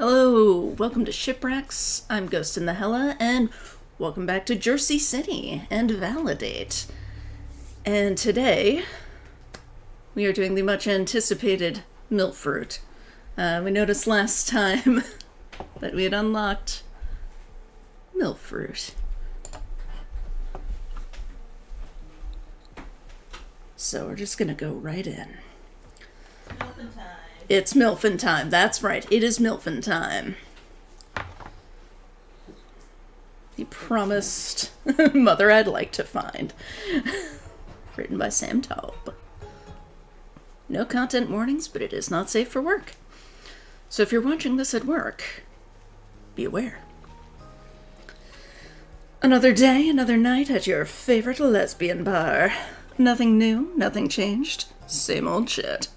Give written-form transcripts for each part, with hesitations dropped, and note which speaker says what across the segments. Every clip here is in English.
Speaker 1: Hello, welcome to Shipwrecks. I'm Ghost in the Hella, and welcome back to Jercy City and ValiDate. And today, we are doing the much anticipated MILF route. We noticed last time that we had unlocked MILF route. So we're just gonna go right in.
Speaker 2: MILFin' time.
Speaker 1: It's MILFin' time. That's right. It is MILFin' time. The promised mother I'd like to find. Written by Sam Taub. No content warnings, but it is not safe for work. So if you're watching this at work, be aware. Another day, another night at your favorite lesbian bar. Nothing new, nothing changed. Same old shit.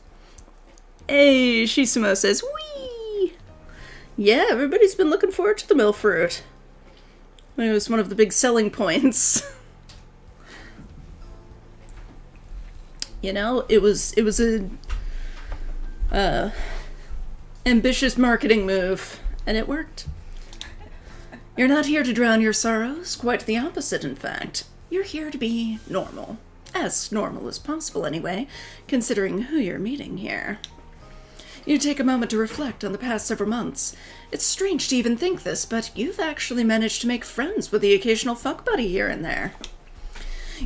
Speaker 1: Hey, Shisumo says, wee! Yeah, everybody's been looking forward to the MILF route. It was one of the big selling points. You know, it was a ambitious marketing move, and it worked. You're not here to drown your sorrows, quite the opposite, in fact. You're here to be normal. As normal as possible, anyway, considering who you're meeting here. You take a moment to reflect on the past several months. It's strange to even think this, but you've actually managed to make friends with the occasional fuck buddy here and there.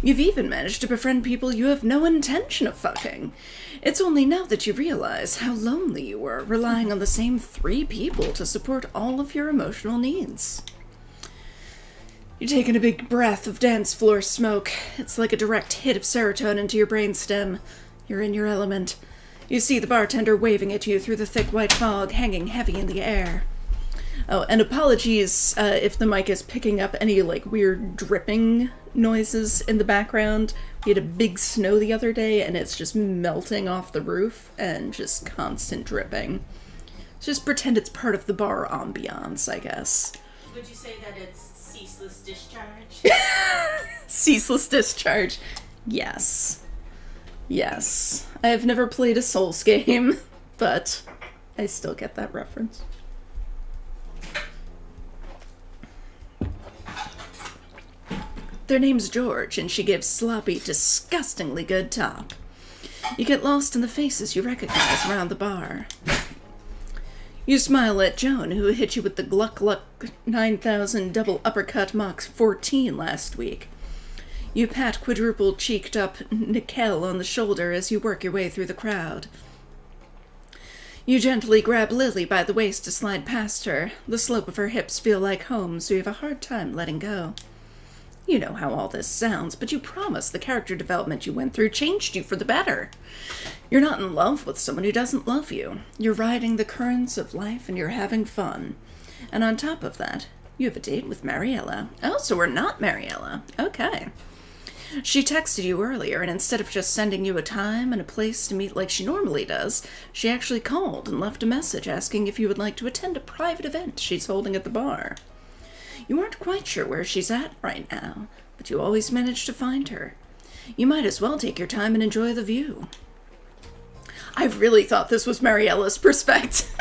Speaker 1: You've even managed to befriend people you have no intention of fucking. It's only now that you realize how lonely you were, relying on the same 3 people to support all of your emotional needs. You're taking a big breath of dance floor smoke. It's like a direct hit of serotonin to your brainstem. You're in your element. You see the bartender waving at you through the thick white fog hanging heavy in the air. Oh, and apologies if the mic is picking up any, weird dripping noises in the background. We had a big snow the other day, and it's just melting off the roof, and just constant dripping. Just pretend it's part of the bar ambiance, I guess.
Speaker 2: Would you say that it's ceaseless discharge?
Speaker 1: Ceaseless discharge. Yes. Yes. I have never played a Souls game, but I still get that reference. Their name's George, and she gives sloppy, disgustingly good top. You get lost in the faces you recognize around the bar. You smile at Joan, who hit you with the Gluck Gluck 9000 double uppercut Mach 14 last week. You pat quadruple-cheeked up Nickel on the shoulder as you work your way through the crowd. You gently grab Lily by the waist to slide past her. The slope of her hips feel like home, so you have a hard time letting go. You know how all this sounds, but you promise the character development you went through changed you for the better. You're not in love with someone who doesn't love you. You're riding the currents of life and you're having fun. And on top of that, you have a date with Mariella. Oh, so we're not Mariella. Okay. She texted you earlier, and instead of just sending you a time and a place to meet like she normally does, she actually called and left a message asking if you would like to attend a private event she's holding at the bar. You aren't quite sure where she's at right now, but you always manage to find her. You might as well take your time and enjoy the view. I really thought this was Mariella's perspective.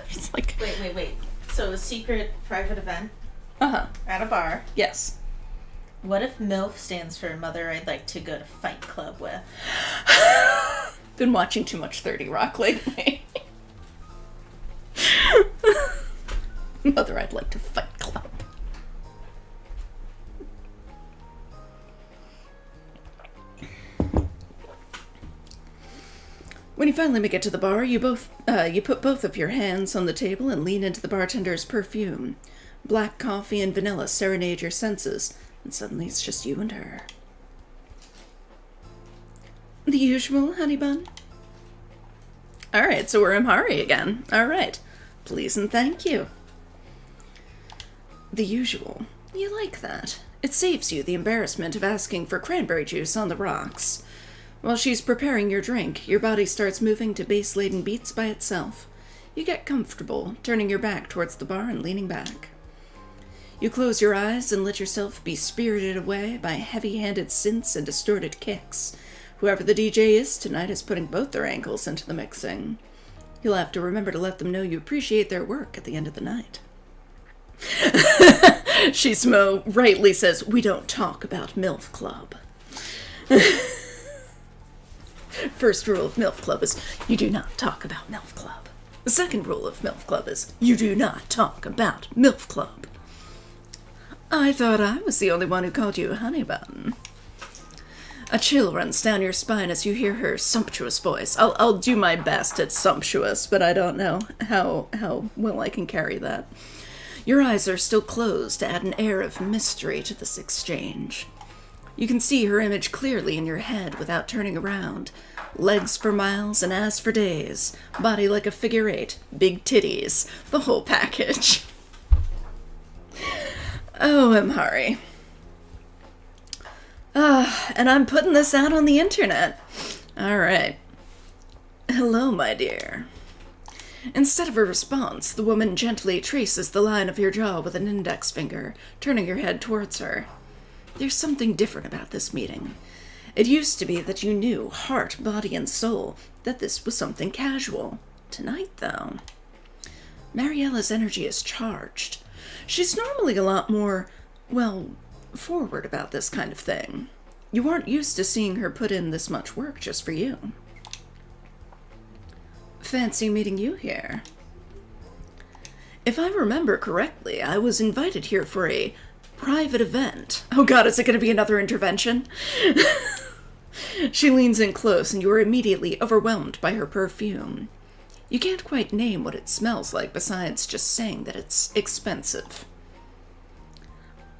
Speaker 1: It's like...
Speaker 2: Wait. So a secret private event?
Speaker 1: Uh-huh.
Speaker 2: At a bar?
Speaker 1: Yes.
Speaker 2: What if MILF stands for Mother I'd Like to Go to Fight Club with?
Speaker 1: Been watching too much 30 Rock lately. Mother I'd Like to Fight Club. When you finally make it to the bar, you put both of your hands on the table and lean into the bartender's perfume. Black coffee and vanilla serenade your senses, and suddenly it's just you and her. The usual, honey bun? Alright, so we're Emhari again. Alright. Please and thank you. The usual. You like that. It saves you the embarrassment of asking for cranberry juice on the rocks. While she's preparing your drink, your body starts moving to bass-laden beats by itself. You get comfortable, turning your back towards the bar and leaning back. You close your eyes and let yourself be spirited away by heavy-handed synths and distorted kicks. Whoever the DJ is tonight is putting both their ankles into the mixing. You'll have to remember to let them know you appreciate their work at the end of the night. Shismo rightly says, we don't talk about MILF Club. First rule of MILF Club is, you do not talk about MILF Club. The second rule of MILF Club is, you do not talk about MILF Club. I thought I was the only one who called you a honey bun. A chill runs down your spine as you hear her sumptuous voice. I'll do my best at sumptuous, but I don't know how well I can carry that. Your eyes are still closed to add an air of mystery to this exchange. You can see her image clearly in your head without turning around. Legs for miles and ass for days. Body like a figure eight. Big titties. The whole package. Oh, Emhari. And I'm putting this out on the internet. Alright. Hello, my dear. Instead of a response, the woman gently traces the line of your jaw with an index finger, turning your head towards her. There's something different about this meeting. It used to be that you knew, heart, body, and soul, that this was something casual. Tonight, though, Mariella's energy is charged. She's normally a lot more, well, forward about this kind of thing. You aren't used to seeing her put in this much work just for you. Fancy meeting you here. If I remember correctly, I was invited here for a private event. Oh god, is it going to be another intervention? She leans in close and you are immediately overwhelmed by her perfume. You can't quite name what it smells like besides just saying that it's expensive.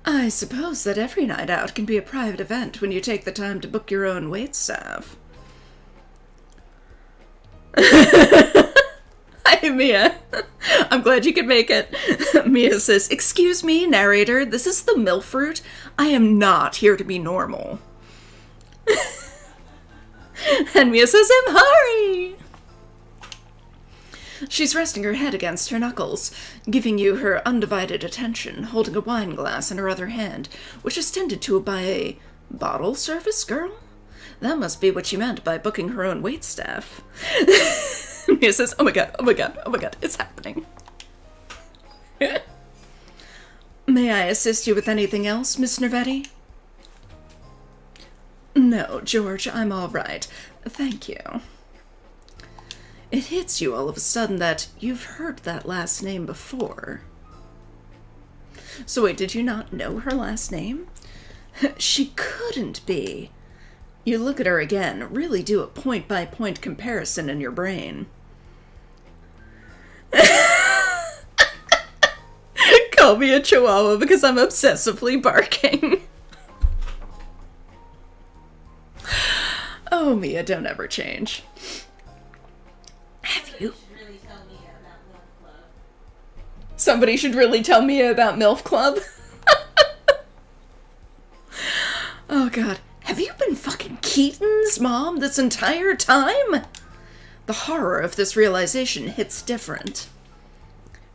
Speaker 1: I suppose that every night out can be a private event when you take the time to book your own waitstaff. Hi, Mia. I'm glad you could make it. Mia says, excuse me, narrator, this is the MILF route. I am not here to be normal. And Mia says, Emhari! She's resting her head against her knuckles, giving you her undivided attention, holding a wine glass in her other hand, which is tended to by a bottle service girl? That must be what she meant by booking her own waitstaff. Mia says, oh my god, oh my god, oh my god, it's happening. May I assist you with anything else, Miss Nervetti? No, George, I'm all right. Thank you. It hits you all of a sudden that you've heard that last name before. So wait, did you not know her last name? She couldn't be. You look at her again, really do a point-by-point comparison in your brain. Call me a chihuahua because I'm obsessively barking. Oh, Mia, don't ever change. Have you? Somebody should really tell Mia about MILF Club. Oh, God. Have you been fucking Keaton's mom this entire time? The horror of this realization hits different.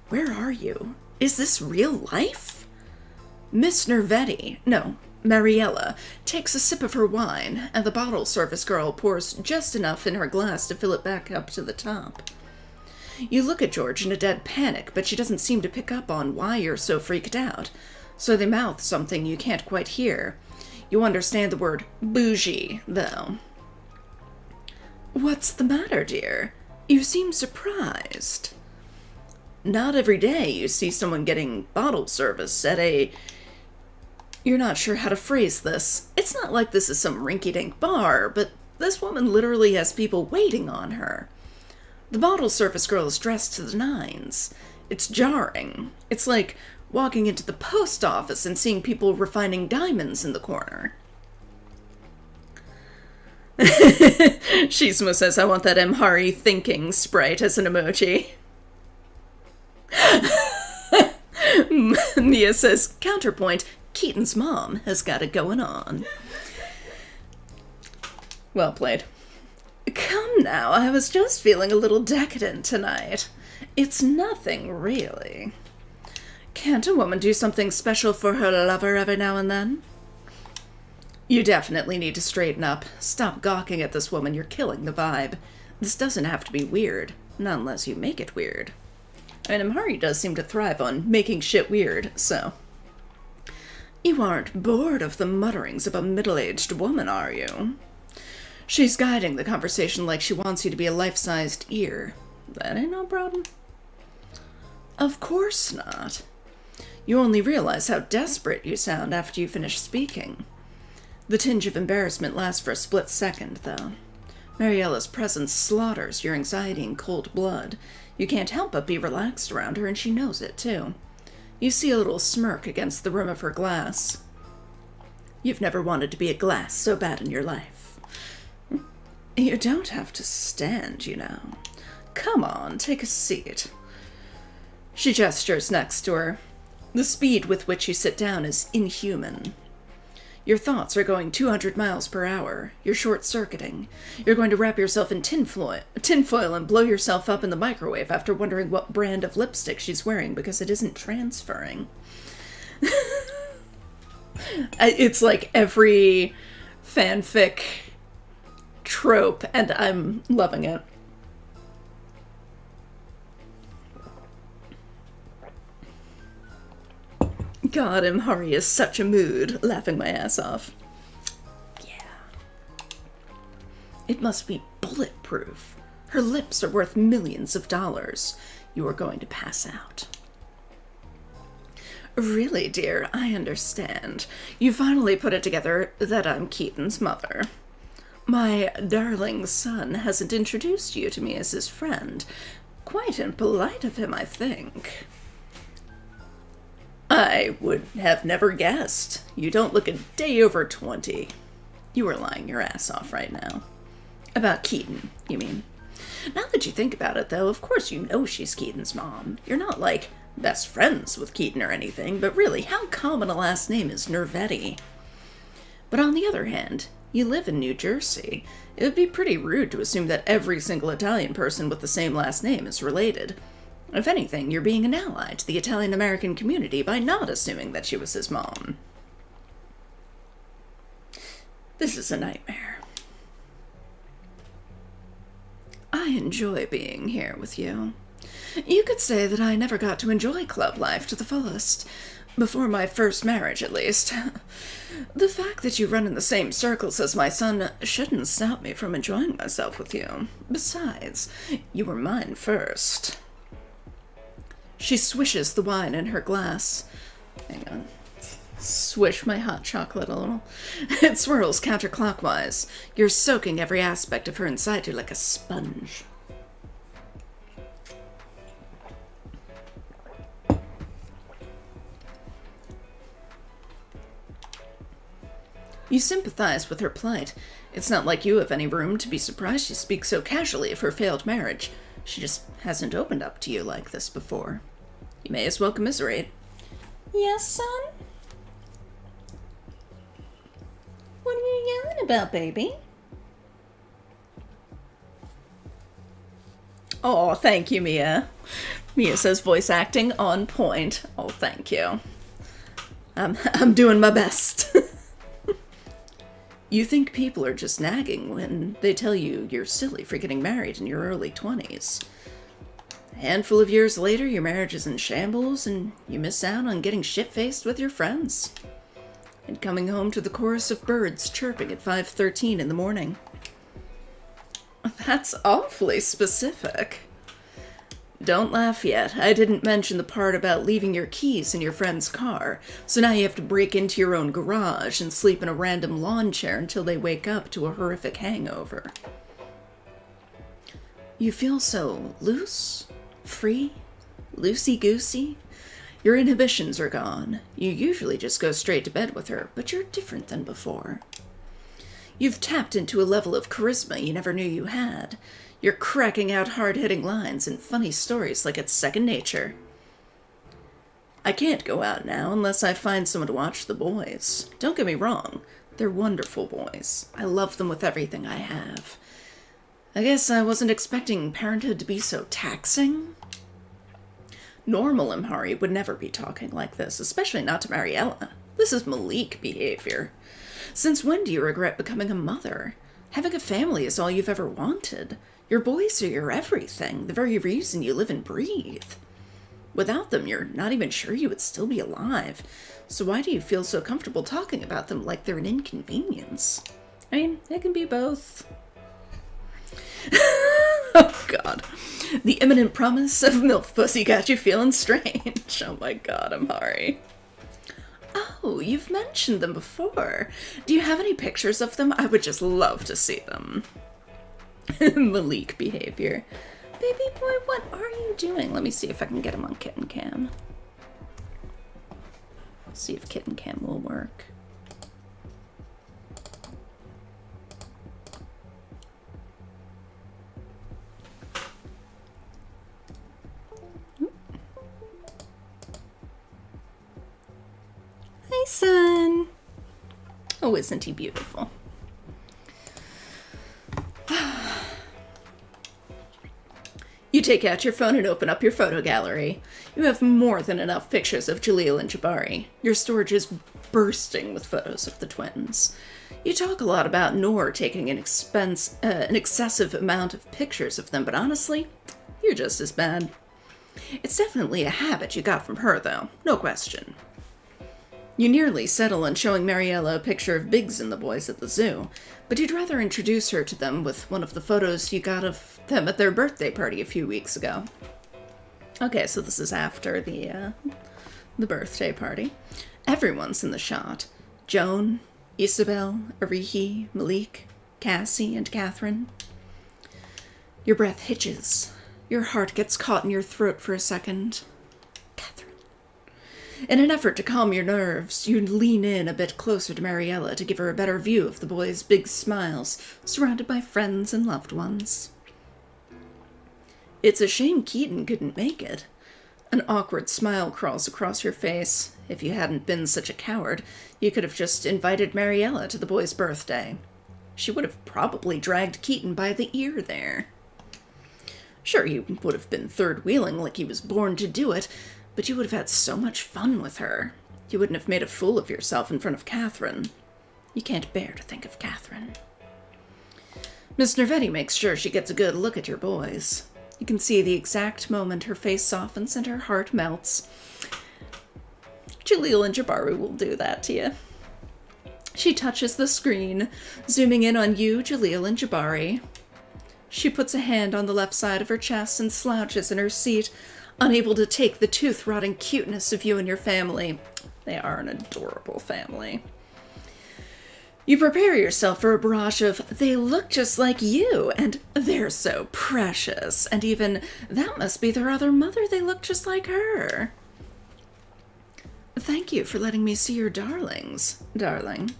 Speaker 1: Where are you? Is this real life? Miss Nervetti, no, Mariella, takes a sip of her wine, and the bottle service girl pours just enough in her glass to fill it back up to the top. You look at George in a dead panic, but she doesn't seem to pick up on why you're so freaked out, so they mouth something you can't quite hear. You understand the word bougie, though. What's the matter, dear? You seem surprised. Not every day you see someone getting bottle service at a... You're not sure how to phrase this. It's not like this is some rinky-dink bar, but this woman literally has people waiting on her. The bottle service girl is dressed to the nines. It's jarring. It's like walking into the post office and seeing people refining diamonds in the corner. Shismo says, I want that Emhari thinking sprite as an emoji. Mia says, counterpoint, Keaton's mom has got it going on. Well played. Come now, I was just feeling a little decadent tonight. It's nothing, really. Can't a woman do something special for her lover every now and then? You definitely need to straighten up. Stop gawking at this woman, you're killing the vibe. This doesn't have to be weird. Not unless you make it weird. And Emhari does seem to thrive on making shit weird, so. You aren't bored of the mutterings of a middle-aged woman, are you? She's guiding the conversation like she wants you to be a life-sized ear. That ain't no problem. Of course not. You only realize how desperate you sound after you finish speaking. The tinge of embarrassment lasts for a split second, though. Mariella's presence slaughters your anxiety in cold blood. You can't help but be relaxed around her, and she knows it, too. You see a little smirk against the rim of her glass. You've never wanted to be a glass so bad in your life. You don't have to stand, you know. Come on, take a seat. She gestures next to her. The speed with which you sit down is inhuman. Your thoughts are going 200 miles per hour. You're short-circuiting. You're going to wrap yourself in tinfoil and blow yourself up in the microwave after wondering what brand of lipstick she's wearing because it isn't transferring. It's like every fanfic trope, and I'm loving it. God, Emhari is such a mood, laughing my ass off. Yeah. It must be bulletproof. Her lips are worth millions of dollars. You are going to pass out. Really, dear, I understand. You finally put it together that I'm Keaton's mother. My darling son hasn't introduced you to me as his friend. Quite impolite of him, I think. I would have never guessed. You don't look a day over 20. You are lying your ass off right now. About Keaton, you mean? Now that you think about it, though, of course you know she's Keaton's mom. You're not, like, best friends with Keaton or anything, but really, how common a last name is Nervetti? But on the other hand, you live in New Jersey. It would be pretty rude to assume that every single Italian person with the same last name is related. If anything, you're being an ally to the Italian-American community by not assuming that she was his mom. This is a nightmare. I enjoy being here with you. You could say that I never got to enjoy club life to the fullest. Before my first marriage, at least. The fact that you run in the same circles as my son shouldn't stop me from enjoying myself with you. Besides, you were mine first. She swishes the wine in her glass. Hang on. Swish my hot chocolate a little. It swirls counterclockwise. You're soaking every aspect of her inside you like a sponge. You sympathize with her plight. It's not like you have any room to be surprised she speaks so casually of her failed marriage. She just hasn't opened up to you like this before. You may as well commiserate. Yes, son? What are you yelling about, baby? Oh, thank you, Mia. Mia says voice acting on point. Oh, thank you. I'm doing my best. You think people are just nagging when they tell you you're silly for getting married in your early 20s. A handful of years later, your marriage is in shambles, and you miss out on getting shit-faced with your friends. And coming home to the chorus of birds chirping at 5:13 in the morning. That's awfully specific. Don't laugh yet. I didn't mention the part about leaving your keys in your friend's car, so now you have to break into your own garage and sleep in a random lawn chair until they wake up to a horrific hangover. You feel so loose, free, loosey-goosey. Your inhibitions are gone. You usually just go straight to bed with her, but you're different than before. You've tapped into a level of charisma you never knew you had. You're cracking out hard-hitting lines and funny stories like it's second nature. I can't go out now unless I find someone to watch the boys. Don't get me wrong, they're wonderful boys. I love them with everything I have. I guess I wasn't expecting parenthood to be so taxing. Normal Emhari would never be talking like this, especially not to Mariella. This is Malik behavior. Since when do you regret becoming a mother? Having a family is all you've ever wanted. Your boys are your everything, the very reason you live and breathe. Without them, you're not even sure you would still be alive. So why do you feel so comfortable talking about them like they're an inconvenience? I mean, it can be both. Oh, God. The imminent promise of MILF pussy got you feeling strange. Oh, my God, Emhari. Oh, you've mentioned them before. Do you have any pictures of them? I would just love to see them. Malik behavior. Baby boy, what are you doing? Let me see if I can get him on kitten cam. See if kitten cam will work. Hi, son. Oh, isn't he beautiful? You take out your phone and open up your photo gallery. You have more than enough pictures of Jaleel and Jabari. Your storage is bursting with photos of the twins. You talk a lot about Noor taking an excessive amount of pictures of them, but honestly, you're just as bad. It's definitely a habit you got from her, though, no question. You nearly settle on showing Mariella a picture of Biggs and the boys at the zoo, but you'd rather introduce her to them with one of the photos you got of them at their birthday party a few weeks ago. Okay, so this is after the birthday party. Everyone's in the shot. Joan, Isabelle, Arihi, Malik, Cassie, and Catherine. Your breath hitches. Your heart gets caught in your throat for a second. Catherine. In an effort to calm your nerves, you lean in a bit closer to Mariella to give her a better view of the boys' big smiles, surrounded by friends and loved ones. It's a shame Keaton couldn't make it. An awkward smile crawls across your face. If you hadn't been such a coward, you could have just invited Mariella to the boy's birthday. She would have probably dragged Keaton by the ear there. Sure, he would have been third-wheeling like he was born to do it, but you would have had so much fun with her. You wouldn't have made a fool of yourself in front of Catherine. You can't bear to think of Catherine. Miss Nervetti makes sure she gets a good look at your boys. You can see the exact moment her face softens and her heart melts. Jaleel and Jabari will do that to you. She touches the screen, zooming in on you, Jaleel, and Jabari. She puts a hand on the left side of her chest and slouches in her seat, unable to take the tooth-rotting cuteness of you and your family. They are an adorable family. You prepare yourself for a barrage of, they look just like you, and they're so precious, and even, that must be their other mother, they look just like her. Thank you for letting me see your darlings, darling.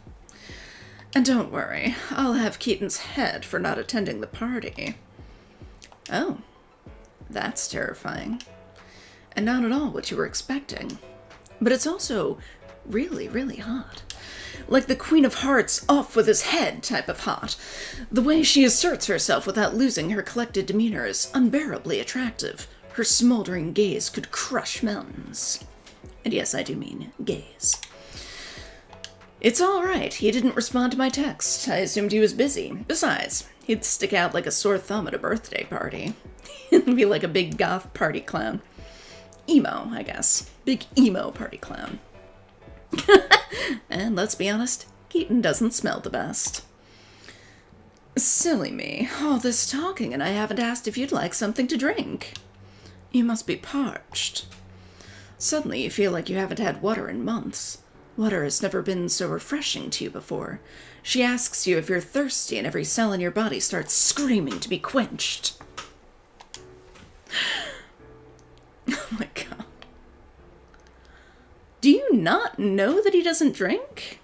Speaker 1: And don't worry, I'll have Keaton's head for not attending the party. Oh, that's terrifying. And not at all what you were expecting. But it's also really, really hot. Like the Queen of Hearts off with his head type of hot. The way she asserts herself without losing her collected demeanor is unbearably attractive. Her smoldering gaze could crush mountains. And yes, I do mean gaze. It's all right. He didn't respond to my text. I assumed he was busy. Besides, he'd stick out like a sore thumb at a birthday party. He'd be like a big goth party clown. Emo, I guess. Big emo party clown. And let's be honest, Keaton doesn't smell the best. Silly me. All this talking and I haven't asked if you'd like something to drink. You must be parched. Suddenly you feel like you haven't had water in months. Water has never been so refreshing to you before. She asks you if you're thirsty and every cell in your body starts screaming to be quenched. Oh my god. Do you not know that he doesn't drink?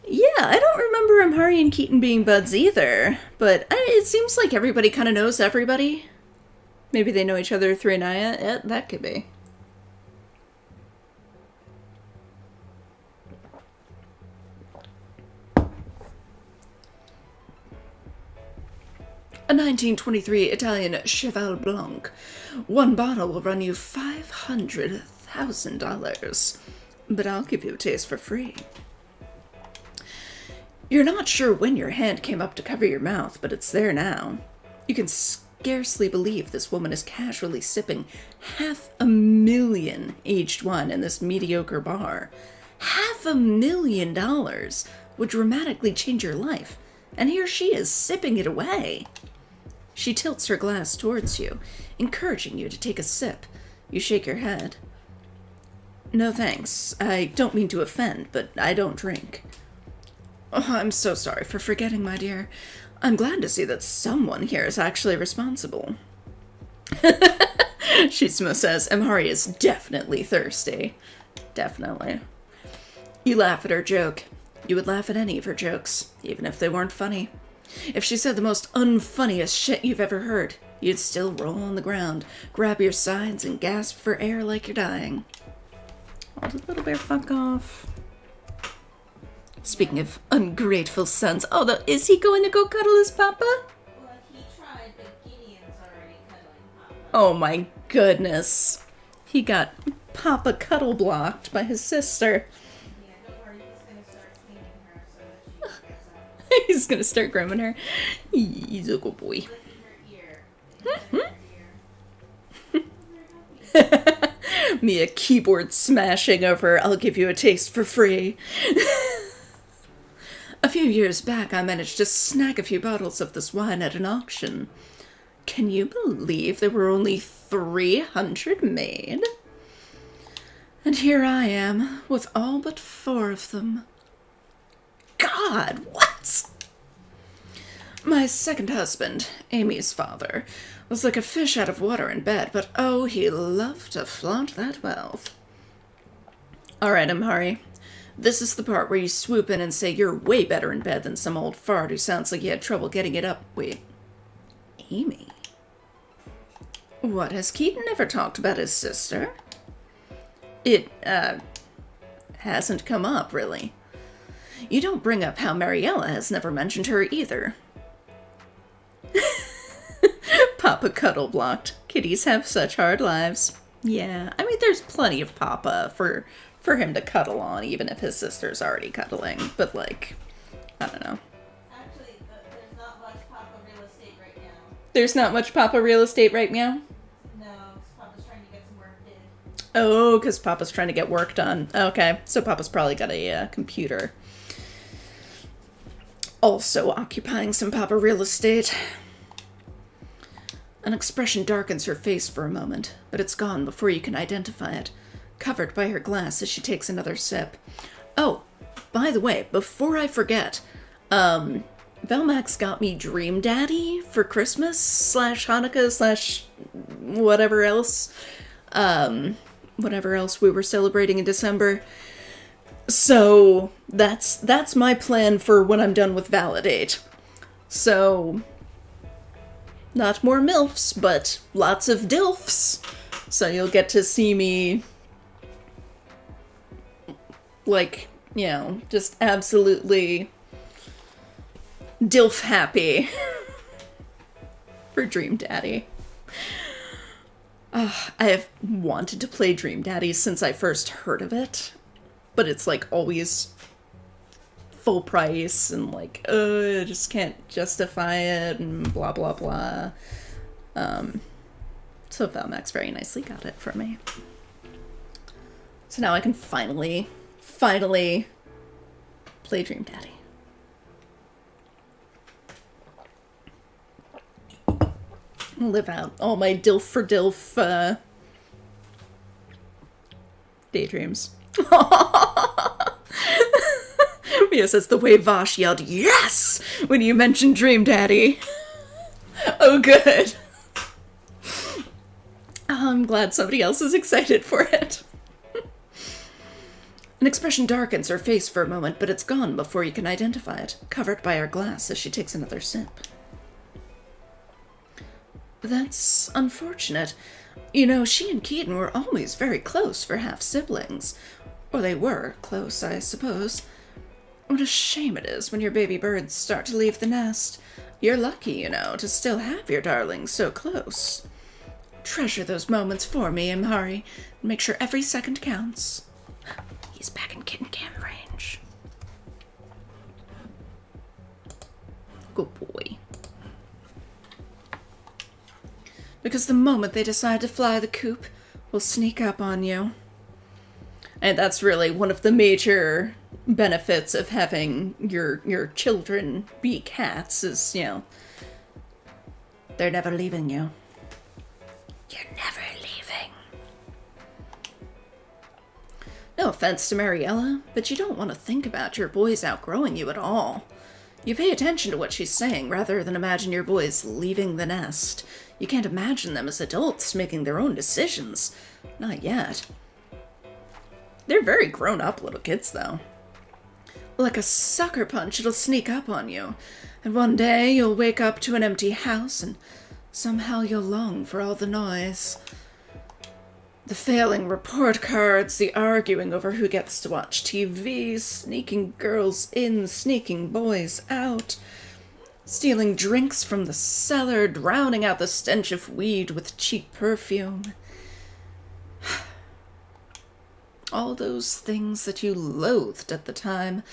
Speaker 1: Yeah, I don't remember Emhari and Keaton being buds either, but it seems like everybody kind of knows everybody. Maybe they know each other through Inaya. Yeah, that could be. A 1923 Italian Cheval Blanc. One bottle will run you $500,000, but I'll give you a taste for free. You're not sure when your hand came up to cover your mouth, but it's there now. You can scarcely believe this woman is casually sipping 500,000 aged wine in this mediocre bar. $500,000 would dramatically change your life, and here she is sipping it away. She tilts her glass towards you, encouraging you to take a sip. You shake your head. No thanks. I don't mean to offend, but I don't drink. Oh, I'm so sorry for forgetting, my dear. I'm glad to see that someone here is actually responsible. Shizmo says, Emhari is definitely thirsty. Definitely. You laugh at her joke. You would laugh at any of her jokes, even if they weren't funny. If she said the most unfunniest shit you've ever heard, you'd still roll on the ground, grab your sides, and gasp for air like you're dying. Oh, did Little Bear fuck off? Speaking of ungrateful sons, is he going to go cuddle his papa?
Speaker 2: Well, he tried, but Gideon's already cuddling Papa.
Speaker 1: Oh my goodness. He got Papa cuddle blocked by his sister.
Speaker 2: Yeah, don't worry, he's gonna start cleaning her so that she gets up.
Speaker 1: He's gonna start grooming her. He's a good boy.
Speaker 2: Licking her ear.
Speaker 1: Me a keyboard smashing over, I'll give you a taste for free. A few years back, I managed to snag a few bottles of this wine at an auction. Can you believe there were only 300 made? And here I am, with all but 4 of them. God, what? My second husband, Amy's father, was like a fish out of water in bed, but oh, he loved to flaunt that wealth. All right, Emhari. This is the part where you swoop in and say you're way better in bed than some old fart who sounds like he had trouble getting it up. Wait. Amy? What, has Keaton ever talked about his sister? It, hasn't come up, really. You don't bring up how Mariella has never mentioned her either. Papa cuddle blocked. Kitties have such hard lives. Yeah, I mean, there's plenty of Papa for him to cuddle on, even if his sister's already cuddling. But, like, I don't know.
Speaker 2: Actually, there's not much Papa real estate right now.
Speaker 1: There's not much Papa real estate right now?
Speaker 2: No, 'cause Papa's trying to get some work done.
Speaker 1: Oh, because Papa's trying to get work done. Okay, so Papa's probably got a computer. Also occupying some Papa real estate. An expression darkens her face for a moment, but it's gone before you can identify it, covered by her glass as she takes another sip. Oh, by the way, before I forget, Velmax got me Dream Daddy for Christmas / Hanukkah / whatever else. Whatever else we were celebrating in December. So that's my plan for when I'm done with ValiDate. So not more MILFs, but lots of DILFs. So you'll get to see me, like, you know, just absolutely DILF happy for Dream Daddy. I have wanted to play Dream Daddy since I first heard of it, but it's like always full price and like, I just can't justify it and blah blah blah. So Velmax very nicely got it for me. So now I can finally play Dream Daddy. Live out all my DILF for DILF daydreams. Mia says the way Vosh yelled yes when you mentioned Dream Daddy. Oh, good. I'm glad somebody else is excited for it. An expression darkens her face for a moment, but it's gone before you can identify it, covered by her glass as she takes another sip. That's unfortunate. You know, she and Keaton were always very close for half-siblings. Or they were close, I suppose. What a shame it is when your baby birds start to leave the nest. You're lucky, you know, to still have your darlings so close. Treasure those moments for me, Emhari, and make sure every second counts. He's back in kitten cam range. Good boy. Because the moment they decide to fly the coop, we'll sneak up on you. And that's really one of the major benefits of having your children be cats is, you know, they're never leaving you. You're never leaving. No offense to Mariella, but you don't want to think about your boys outgrowing you at all. You pay attention to what she's saying rather than imagine your boys leaving the nest. You can't imagine them as adults making their own decisions. Not yet. They're very grown-up little kids, though. Like a sucker punch, it'll sneak up on you. And one day you'll wake up to an empty house and somehow you'll long for all the noise. The failing report cards, the arguing over who gets to watch TV, sneaking girls in, sneaking boys out, stealing drinks from the cellar, drowning out the stench of weed with cheap perfume. All those things that you loathed at the time,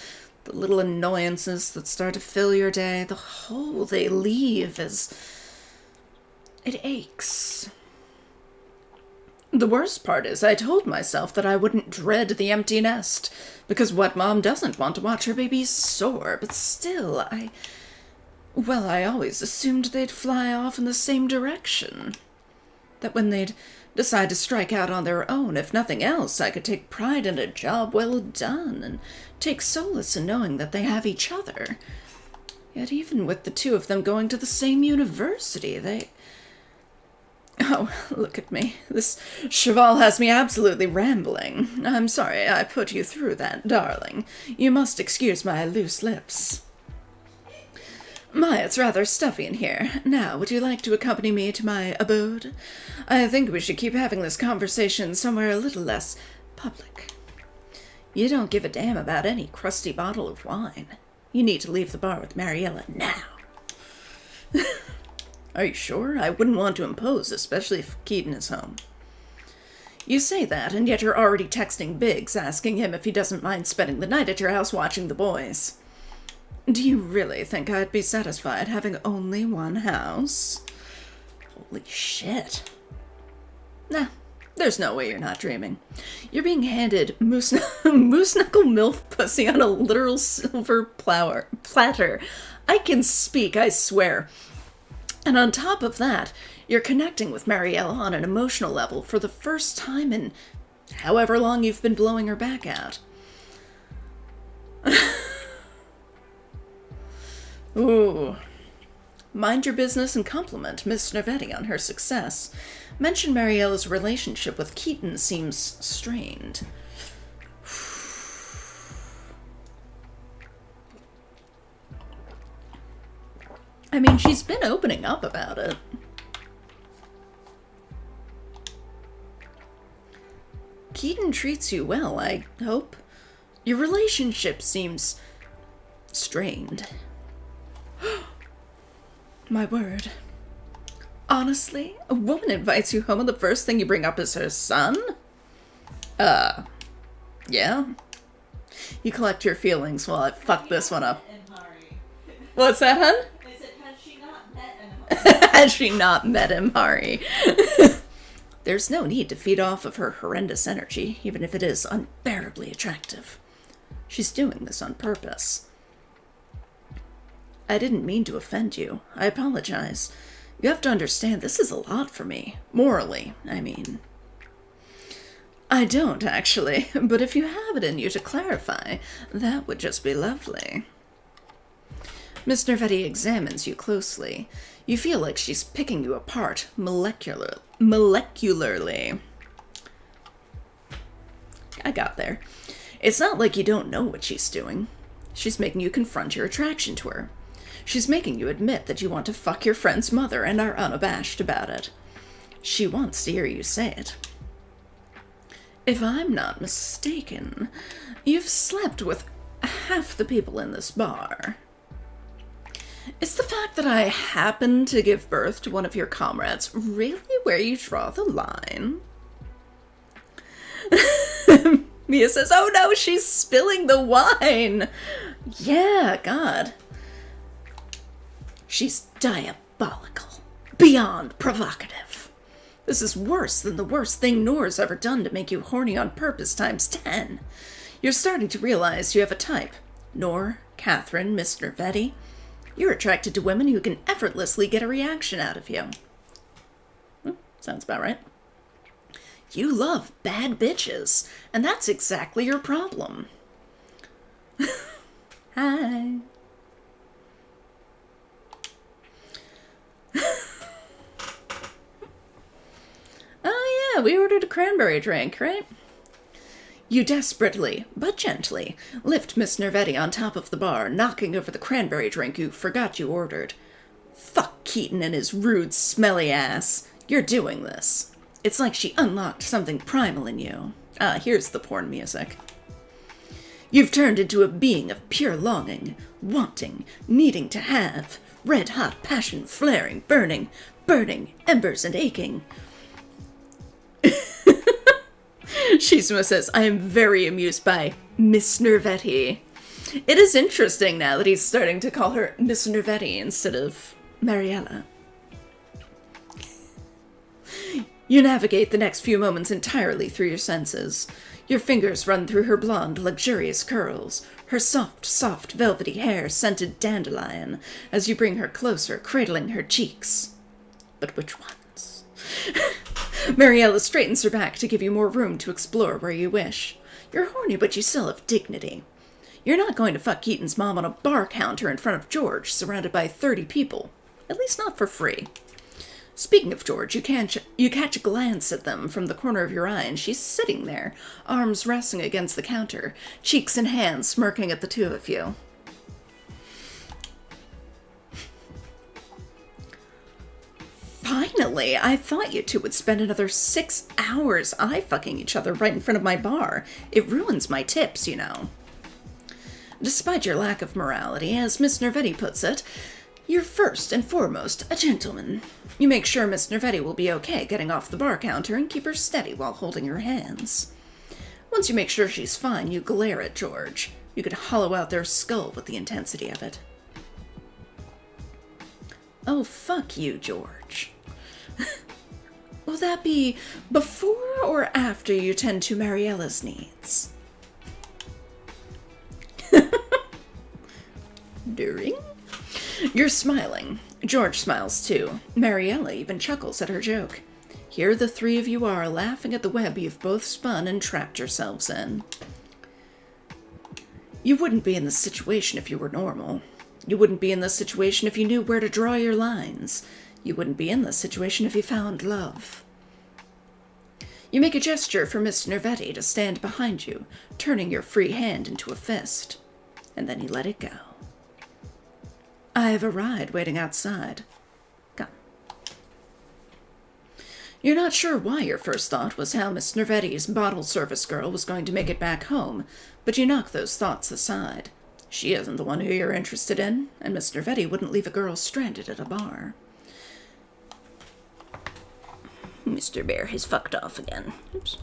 Speaker 1: the little annoyances that start to fill your day, the hole they leave as it aches. The worst part is I told myself that I wouldn't dread the empty nest, because what mom doesn't want to watch her babies soar, but still, I always assumed they'd fly off in the same direction. That when they'd decide to strike out on their own, if nothing else, I could take pride in a job well done, and take solace in knowing that they have each other. Yet even with the two of them going to the same university, they... Oh, look at me. This cheval has me absolutely rambling. I'm sorry I put you through that, darling. You must excuse my loose lips. My, it's rather stuffy in here. Now, would you like to accompany me to my abode? I think we should keep having this conversation somewhere a little less public. You don't give a damn about any crusty bottle of wine. You need to leave the bar with Mariella now. Are you sure? I wouldn't want to impose, especially if Keaton is home. You say that, and yet you're already texting Biggs, asking him if he doesn't mind spending the night at your house watching the boys. Do you really think I'd be satisfied having only one house? Holy shit. Nah, there's no way you're not dreaming. You're being handed moose knuckle MILF pussy on a literal silver platter. I can speak, I swear. And on top of that, you're connecting with Mariella on an emotional level for the first time in however long you've been blowing her back out. Ooh. Mind your business and compliment Miss Nervetti on her success. Mention Mariella's relationship with Keaton seems strained. I mean, she's been opening up about it. Keaton treats you well, I hope. Your relationship seems strained. My word. Honestly, a woman invites you home and the first thing you bring up is her son? Yeah? You collect your feelings while I fuck this one up.
Speaker 2: Emhari.
Speaker 1: What's that, hun?
Speaker 2: I said, had she not met Emhari?
Speaker 1: Had she not met Emhari? There's no need to feed off of her horrendous energy, even if it is unbearably attractive. She's doing this on purpose. I didn't mean to offend you. I apologize. You have to understand, this is a lot for me. Morally, I mean. I don't, actually, but if you have it in you to clarify, that would just be lovely. Miss Nervetti examines you closely. You feel like she's picking you apart molecularly. I got there. It's not like you don't know what she's doing. She's making you confront your attraction to her. She's making you admit that you want to fuck your friend's mother and are unabashed about it. She wants to hear you say it. If I'm not mistaken, you've slept with half the people in this bar. Is the fact that I happen to give birth to one of your comrades really where you draw the line? Mia says, oh no, she's spilling the wine. Yeah, God. She's diabolical. Beyond provocative. This is worse than the worst thing Nora's ever done to make you horny on purpose times 10. You're starting to realize you have a type. Nor, Catherine, Miss Nervetti. You're attracted to women who can effortlessly get a reaction out of you. Sounds about right. You love bad bitches, and that's exactly your problem. Hi. Oh yeah, we ordered a cranberry drink, right? You desperately, but gently, lift Miss Nervetti on top of the bar, knocking over the cranberry drink you forgot you ordered. Fuck Keaton and his rude, smelly ass. You're doing this. It's like she unlocked something primal in you. Here's the porn music. You've turned into a being of pure longing, wanting, needing to have, red-hot passion flaring, burning, embers and aching. Shizuma says, I am very amused by Miss Nervetti. It is interesting now that he's starting to call her Miss Nervetti instead of Mariella. You navigate the next few moments entirely through your senses. Your fingers run through her blonde, luxurious curls, her soft, velvety hair scented dandelion, as you bring her closer, cradling her cheeks. But which ones? Mariella straightens her back to give you more room to explore where you wish. You're horny, but you still have dignity. You're not going to fuck Keaton's mom on a bar counter in front of George, surrounded by 30 people. At least not for free. Speaking of George, you catch a glance at them from the corner of your eye, and she's sitting there, arms resting against the counter, cheeks in hands, smirking at the two of you. Finally, I thought you two would spend another 6 hours eye-fucking each other right in front of my bar. It ruins my tips, you know. Despite your lack of morality, as Miss Nervetti puts it, you're first and foremost a gentleman. You make sure Miss Nervetti will be okay getting off the bar counter and keep her steady while holding her hands. Once you make sure she's fine, you glare at George. You could hollow out their skull with the intensity of it. Oh, fuck you, George. Will that be before or after you tend to Mariella's needs? During? You're smiling. George smiles too. Mariella even chuckles at her joke. Here the three of you are, laughing at the web you've both spun and trapped yourselves in. You wouldn't be in this situation if you were normal. You wouldn't be in this situation if you knew where to draw your lines. You wouldn't be in this situation if you found love. You make a gesture for Miss Nervetti to stand behind you, turning your free hand into a fist. And then you let it go. I have a ride waiting outside. Come. You're not sure why your first thought was how Miss Nervetti's bottle service girl was going to make it back home, but you knock those thoughts aside. She isn't the one who you're interested in, and Miss Nervetti wouldn't leave a girl stranded at a bar. Mr. Bear has fucked off again. Oops.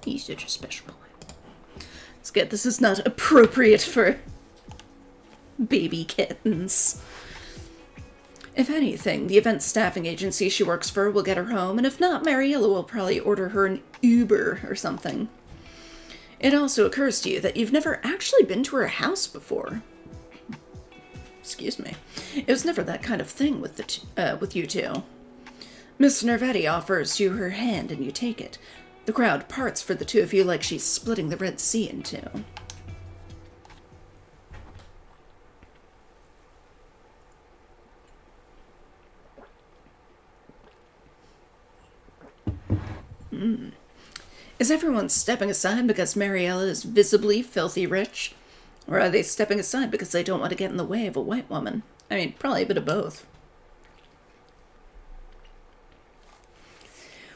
Speaker 1: He's such a special boy. It's good. This is not appropriate for baby kittens. If anything, the event staffing agency she works for will get her home, and if not, Mariella will probably order her an Uber or something. It also occurs to you that you've never actually been to her house before. Excuse me. It was never that kind of thing with you two. Miss Nervetti offers you her hand and you take it. The crowd parts for the two of you like she's splitting the Red Sea in two. Is everyone stepping aside because Mariella is visibly filthy rich? Or are they stepping aside because they don't want to get in the way of a white woman? I mean, probably a bit of both.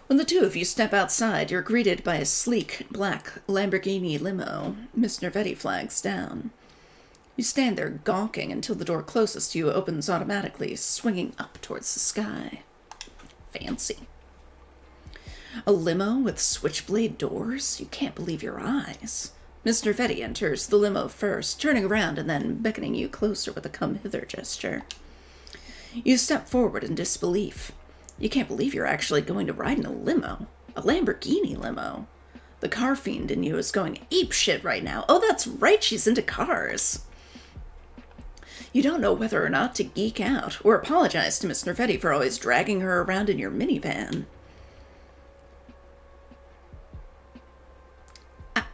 Speaker 1: When the two of you step outside, you're greeted by a sleek, black Lamborghini limo. Miss Nervetti flags down. You stand there gawking until the door closest to you opens automatically, swinging up towards the sky. Fancy. A limo with switchblade doors? You can't believe your eyes. Miss Nervetti enters the limo first, turning around and then beckoning you closer with a come-hither gesture. You step forward in disbelief. You can't believe you're actually going to ride in a limo. A Lamborghini limo. The car fiend in you is going apeshit right now. Oh, that's right, she's into cars. You don't know whether or not to geek out, or apologize to Miss Nervetti for always dragging her around in your minivan.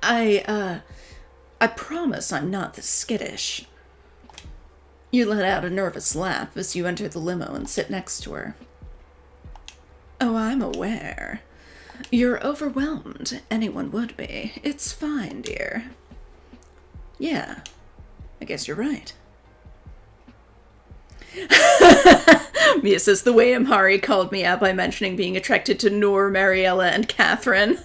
Speaker 1: I promise I'm not this skittish. You let out a nervous laugh as you enter the limo and sit next to her. Oh, I'm aware. You're overwhelmed. Anyone would be. It's fine, dear. Yeah, I guess you're right. Mia says the way Emhari called me out by mentioning being attracted to Noor, Mariella, and Catherine.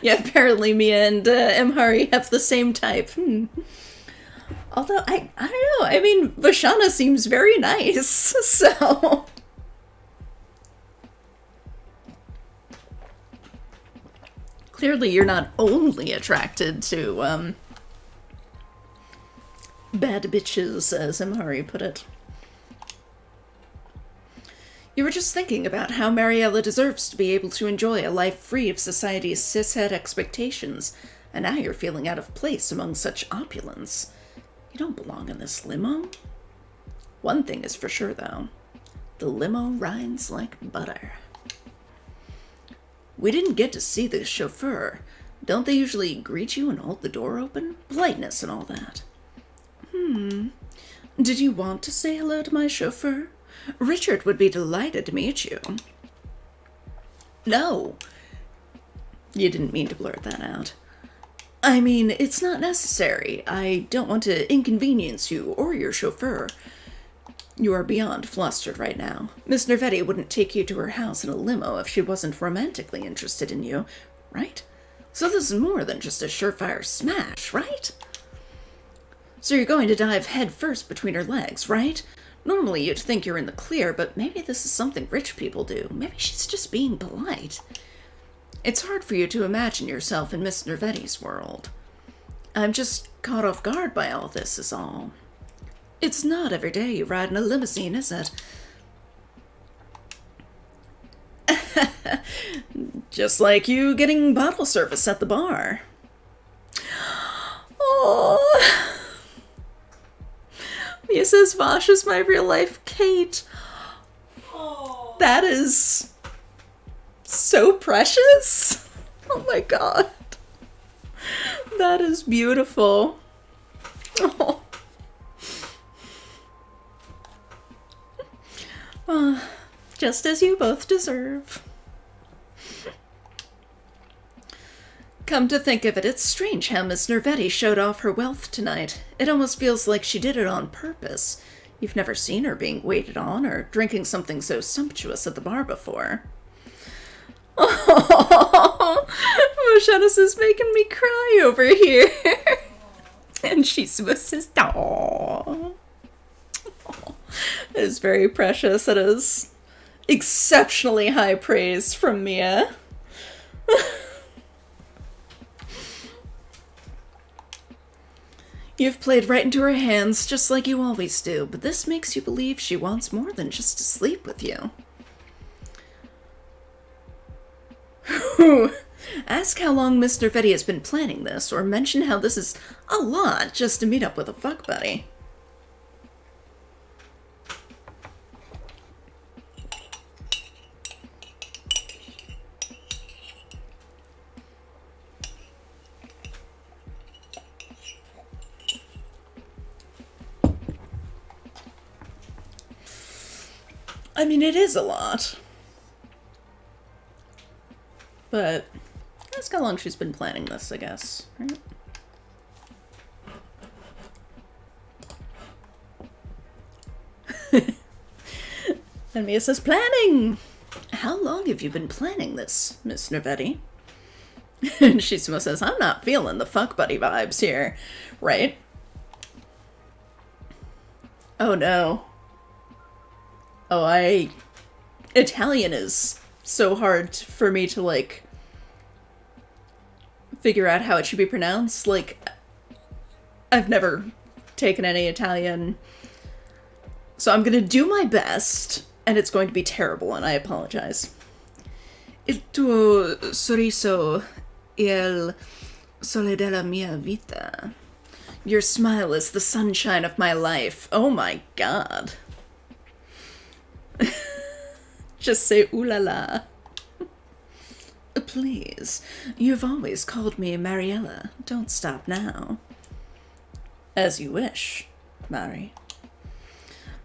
Speaker 1: Yeah, apparently Mia and Emhari have the same type. Although, I don't know. I mean, Vashana seems very nice, so... Clearly you're not only attracted to, bad bitches, as Emhari put it. You were just thinking about how Mariella deserves to be able to enjoy a life free of society's cishet expectations, and now you're feeling out of place among such opulence. You don't belong in this limo. One thing is for sure, though. The limo rides like butter. We didn't get to see the chauffeur. Don't they usually greet you and hold the door open? Politeness and all that. Did you want to say hello to my chauffeur? Richard would be delighted to meet you. No. You didn't mean to blurt that out. I mean, it's not necessary. I don't want to inconvenience you or your chauffeur. You are beyond flustered right now. Miss Nervetti wouldn't take you to her house in a limo if she wasn't romantically interested in you, right? So this is more than just a surefire smash, right? So you're going to dive head first between her legs, right? Normally you'd think you're in the clear, but maybe this is something rich people do. Maybe she's just being polite. It's hard for you to imagine yourself in Miss Nervetti's world. I'm just caught off guard by all this is all. It's not every day you ride in a limousine, is it? Just like you getting bottle service at the bar. Oh. Mia says Vosh is my real life Kate. Oh. That is so precious. Oh my god. That is beautiful. Oh. Just as you both deserve. Come to think of it, it's strange how Miss Nervetti showed off her wealth tonight. It almost feels like she did it on purpose. You've never seen her being waited on or drinking something so sumptuous at the bar before. Oh, Moshenis is making me cry over here. And she swisses. Aww. It is very precious. It is exceptionally high praise from Mia. You've played right into her hands, just like you always do, but this makes you believe she wants more than just to sleep with you. Ask how long Miss Nervetti has been planning this, or mention how this is a lot just to meet up with a fuck buddy. I mean, it is a lot. But ask how long she's been planning this, I guess, right? And Mia says, planning! How long have you been planning this, Miss Nervetti? And she says, I'm not feeling the fuck buddy vibes here, right? Oh no. Oh, Italian is so hard for me to, like, figure out how it should be pronounced. Like, I've never taken any Italian, so I'm gonna do my best, and it's going to be terrible, and I apologize. Il tuo sorriso è il sole della mia vita. Your smile is the sunshine of my life. Oh my god. Just say ooh la la. Please, you've always called me Mariella. Don't stop now. As you wish, Mari.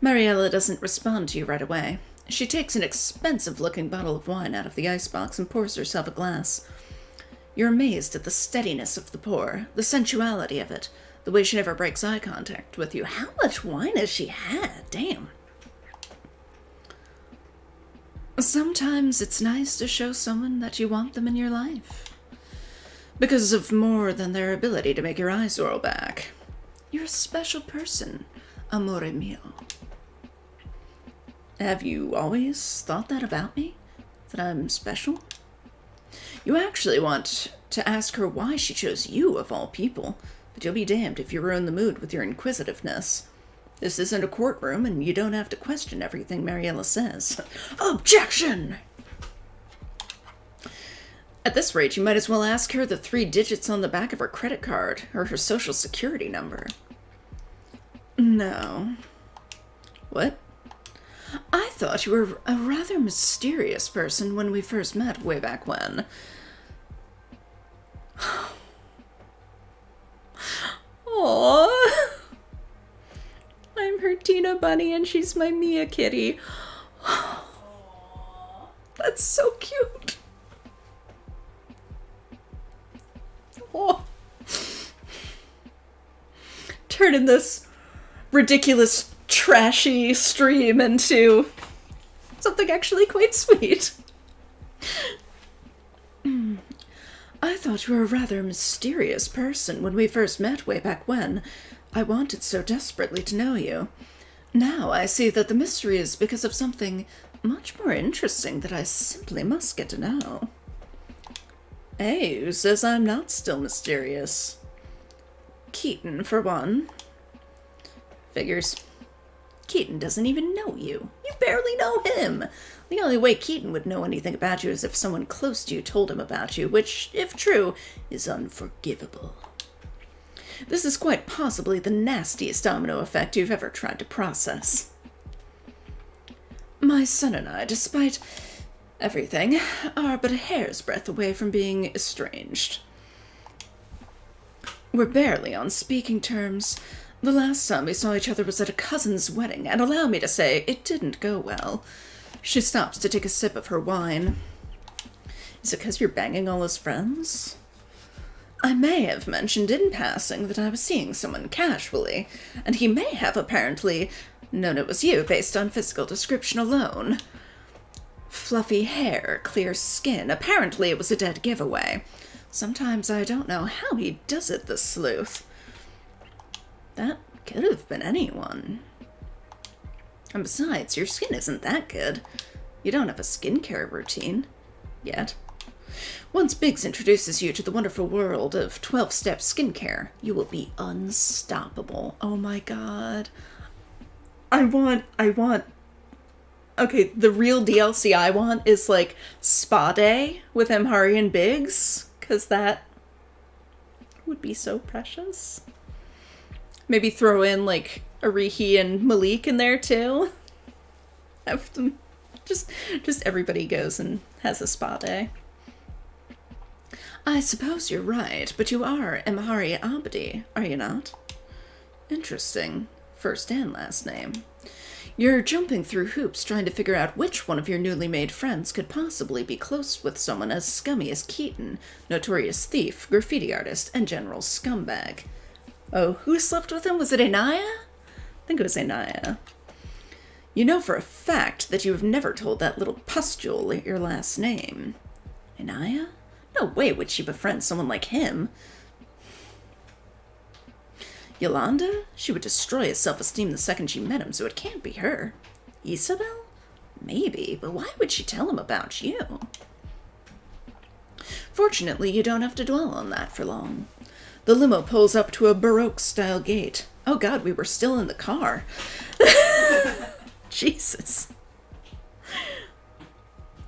Speaker 1: Mariella doesn't respond to you right away. She takes an expensive-looking bottle of wine out of the icebox and pours herself a glass. You're amazed at the steadiness of the pour, the sensuality of it, the way she never breaks eye contact with you. How much wine has she had? Damn. Sometimes it's nice to show someone that you want them in your life. Because of more than their ability to make your eyes roll back. You're a special person, amore mio. Have you always thought that about me? That I'm special? You actually want to ask her why she chose you, of all people, but you'll be damned if you ruin the mood with your inquisitiveness. This isn't a courtroom, and you don't have to question everything Mariella says. Objection! At this rate, you might as well ask her the 3 digits on the back of her credit card, or her social security number. No. What? I thought you were a rather mysterious person when we first met way back when. Aww. I'm her Tina Bunny and she's my Mia kitty. That's so cute. Oh. Turning this ridiculous, trashy stream into something actually quite sweet. I thought you were a rather mysterious person when we first met way back when. I wanted so desperately to know you. Now I see that the mystery is because of something much more interesting that I simply must get to know. Hey, who says I'm not still mysterious? Keaton, for one. Figures. Keaton doesn't even know you. You barely know him. The only way Keaton would know anything about you is if someone close to you told him about you, which, if true, is unforgivable. This is quite possibly the nastiest domino effect you've ever tried to process. My son and I, despite everything, are but a hair's breadth away from being estranged. We're barely on speaking terms. The last time we saw each other was at a cousin's wedding, and allow me to say, it didn't go well. She stops to take a sip of her wine. Is it 'cause you're banging all his friends? I may have mentioned in passing that I was seeing someone casually, and he may have apparently known it was you based on physical description alone. Fluffy hair, clear skin. Apparently it was a dead giveaway. Sometimes I don't know how he does it, the sleuth. That could have been anyone. And besides, your skin isn't that good. You don't have a skincare routine. Yet. Once Biggs introduces you to the wonderful world of 12-step skincare, you will be unstoppable. Oh my god. I want... Okay, the real DLC I want is, like, Spa Day with Emhari and Biggs, because that would be so precious. Maybe throw in, like, Arihi and Malik in there, too. Have them... Just everybody goes and has a spa day. I suppose you're right, but you are Emhari Abdi, are you not? Interesting. First and last name. You're jumping through hoops trying to figure out which one of your newly made friends could possibly be close with someone as scummy as Keaton, notorious thief, graffiti artist, and general scumbag. Oh, who slept with him? Was it Inaya? I think it was Inaya. You know for a fact that you have never told that little pustule your last name. Inaya? No way would she befriend someone like him. Yolanda? She would destroy his self-esteem the second she met him, so it can't be her. Isabelle? Maybe, but why would she tell him about you? Fortunately, you don't have to dwell on that for long. The limo pulls up to a Baroque-style gate. Oh god, we were still in the car. Jesus.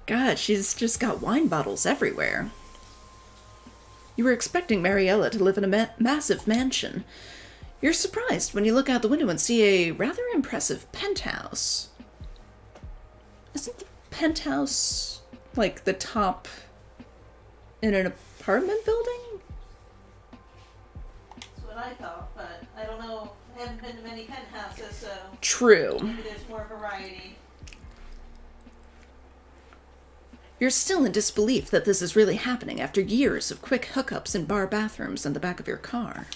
Speaker 1: God, she's just got wine bottles everywhere. You were expecting Mariella to live in a massive mansion. You're surprised when you look out the window and see a rather impressive penthouse. Isn't the penthouse like the top in an apartment building?
Speaker 2: That's what I thought, but I don't know. I haven't been to many penthouses, so
Speaker 1: True.
Speaker 2: maybe there's more variety.
Speaker 1: You're still in disbelief that this is really happening after years of quick hookups in bar bathrooms in the back of your car.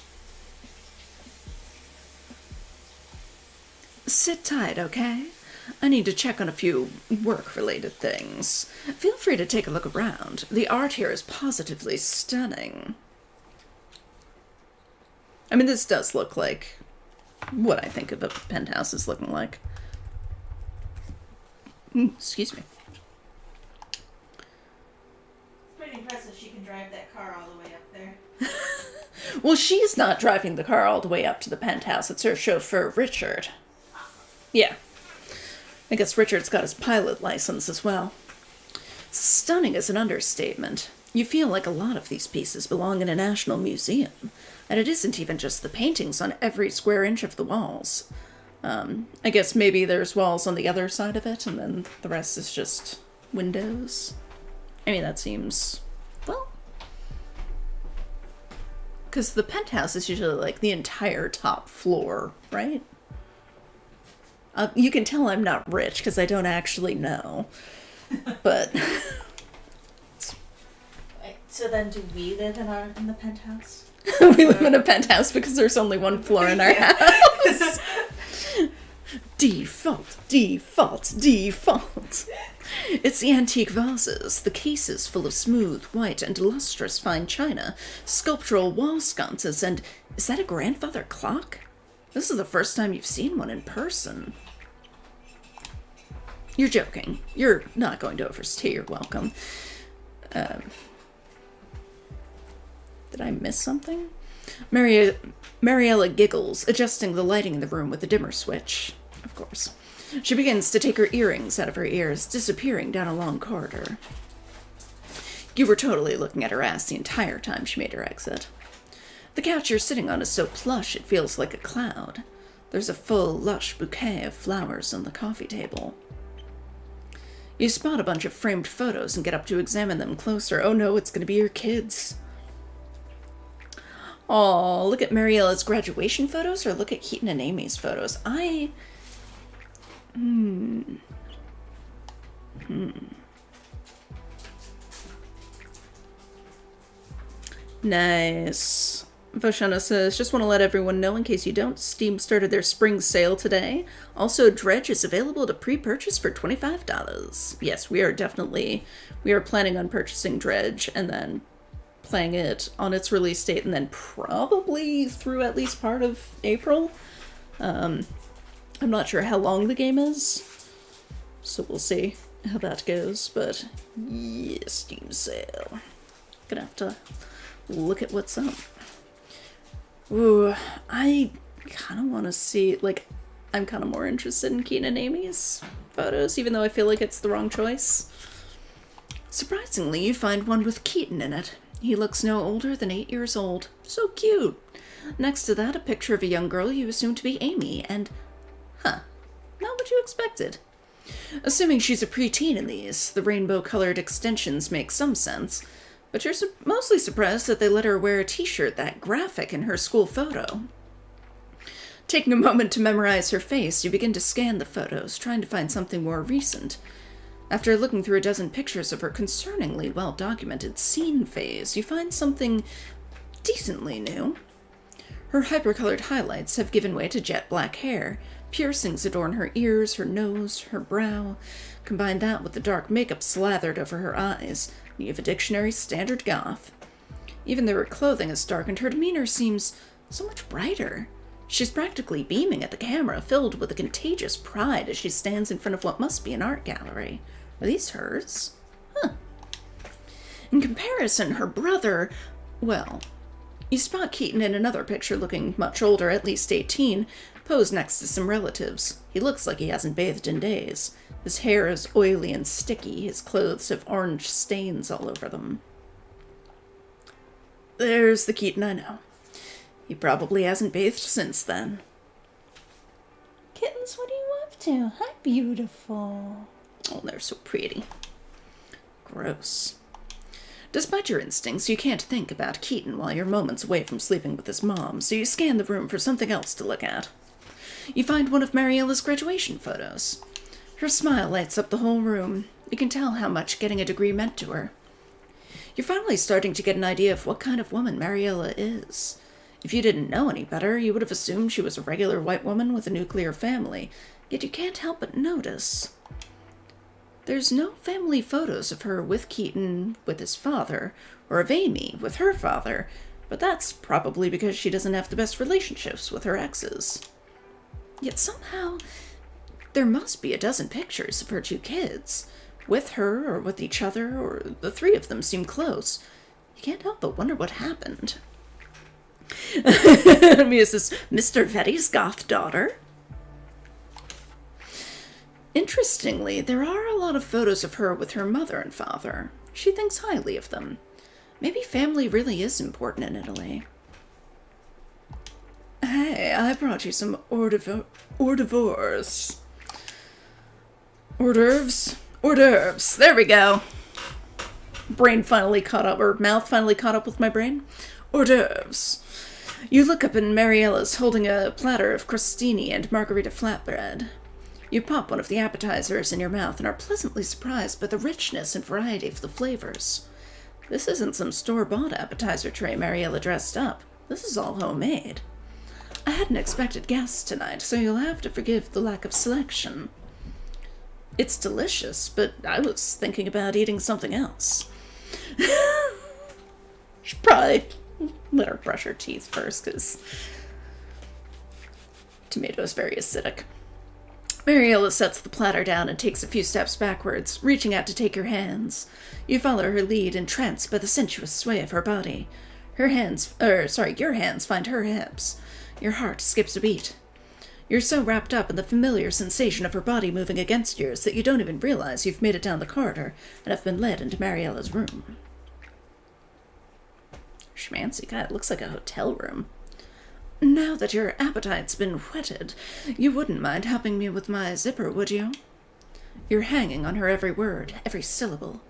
Speaker 1: Sit tight, okay? I need to check on a few work-related things. Feel free to take a look around. The art here is positively stunning. I mean, this does look like what I think of a penthouse is looking like. Excuse me.
Speaker 2: It's pretty impressive she can drive that car all the way up there.
Speaker 1: Well, she's not driving the car all the way up to the penthouse. It's her chauffeur, Richard. Yeah. I guess Richard's got his pilot license as well. Stunning is an understatement. You feel like a lot of these pieces belong in a national museum, and it isn't even just the paintings on every square inch of the walls. I guess maybe there's walls on the other side of it, and then the rest is just windows. I mean, that seems, well, because the penthouse is usually like the entire top floor, right? You can tell I'm not rich because I don't actually know. But
Speaker 2: Wait, so then do we live in the penthouse?
Speaker 1: we live in a penthouse because there's only one floor in our house. Default, default, default. It's the antique vases, the cases full of smooth, white, and lustrous fine china, sculptural wall sconces, and is that a grandfather clock? This is the first time you've seen one in person. You're joking. You're not going to overstay your welcome. Did I miss something? Mariella giggles, adjusting the lighting in the room with the dimmer switch. Of course. She begins to take her earrings out of her ears, disappearing down a long corridor. You were totally looking at her ass the entire time she made her exit. The couch you're sitting on is so plush it feels like a cloud. There's a full, lush bouquet of flowers on the coffee table. You spot a bunch of framed photos and get up to examine them closer. Oh no, it's going to be your kids. Aw, look at Mariella's graduation photos, or look at Keaton and Amy's photos. Nice. Voshana says, just want to let everyone know in case you don't, Steam started their spring sale today. Also, Dredge is available to pre-purchase for $25. Yes, we are planning on purchasing Dredge and then playing it on its release date and then probably through at least part of April. I'm not sure how long the game is, so we'll see how that goes, but yeah, Steam sale. Gonna have to look at what's up. Ooh, I kind of want to see, like, I'm kind of more interested in Keaton and Amy's photos, even though I feel like it's the wrong choice. Surprisingly, you find one with Keaton in it. He looks no older than 8 years old. So cute. Next to that, a picture of a young girl you assume to be Amy, and, not what you expected. Assuming she's a preteen in these, the rainbow-colored extensions make some sense, but you're mostly surprised that they let her wear a t-shirt that graphic in her school photo. Taking a moment to memorize her face, you begin to scan the photos, trying to find something more recent. After looking through a dozen pictures of her concerningly well-documented scene phase, you find something decently new. Her hypercolored highlights have given way to jet black hair. Piercings adorn her ears, her nose, her brow. Combine that with the dark makeup slathered over her eyes, and you have a dictionary standard goth. Even though her clothing is darkened, her demeanor seems so much brighter. She's practically beaming at the camera, filled with a contagious pride as she stands in front of what must be an art gallery. Are these hers? In comparison, her brother, well, you spot Keaton in another picture looking much older, at least 18, posed next to some relatives. He looks like he hasn't bathed in days. His hair is oily and sticky. His clothes have orange stains all over them. There's the Keaton I know. He probably hasn't bathed since then.
Speaker 2: Kittens, what are you up to? Hi, beautiful.
Speaker 1: Oh, they're so pretty. Gross. Despite your instincts, you can't think about Keaton while you're moments away from sleeping with his mom, so you scan the room for something else to look at. You find one of Mariella's graduation photos. Her smile lights up the whole room. You can tell how much getting a degree meant to her. You're finally starting to get an idea of what kind of woman Mariella is. If you didn't know any better, you would have assumed she was a regular white woman with a nuclear family, yet you can't help but notice. There's no family photos of her with Keaton with his father, or of Amy with her father, but that's probably because she doesn't have the best relationships with her exes. Yet somehow, there must be a dozen pictures of her two kids, with her or with each other, or the three of them seem close. You can't help but wonder what happened. I mean, is this Mr. Vetti's goth daughter? Interestingly, there are a lot of photos of her with her mother and father. She thinks highly of them. Maybe family really is important in Italy. Hey, I brought you some hors d'oeuvres. Hors d'oeuvres? Hors d'oeuvres. There we go. Brain finally caught up, or mouth finally caught up with my brain. Hors d'oeuvres. You look up and Mariella's holding a platter of crostini and margarita flatbread. You pop one of the appetizers in your mouth and are pleasantly surprised by the richness and variety of the flavors. This isn't some store-bought appetizer tray Mariella dressed up. This is all homemade. I hadn't expected guests tonight, so you'll have to forgive the lack of selection. It's delicious, but I was thinking about eating something else. Should probably let her brush her teeth first, because tomato is very acidic. Mariella sets the platter down and takes a few steps backwards, reaching out to take your hands. You follow her lead, entranced by the sensuous sway of her body. Your hands find her hips. Your heart skips a beat. You're so wrapped up in the familiar sensation of her body moving against yours that you don't even realize you've made it down the corridor and have been led into Mariella's room. Schmancy, God, it looks like a hotel room. Now that your appetite's been whetted, you wouldn't mind helping me with my zipper, would you? You're hanging on her every word, every syllable.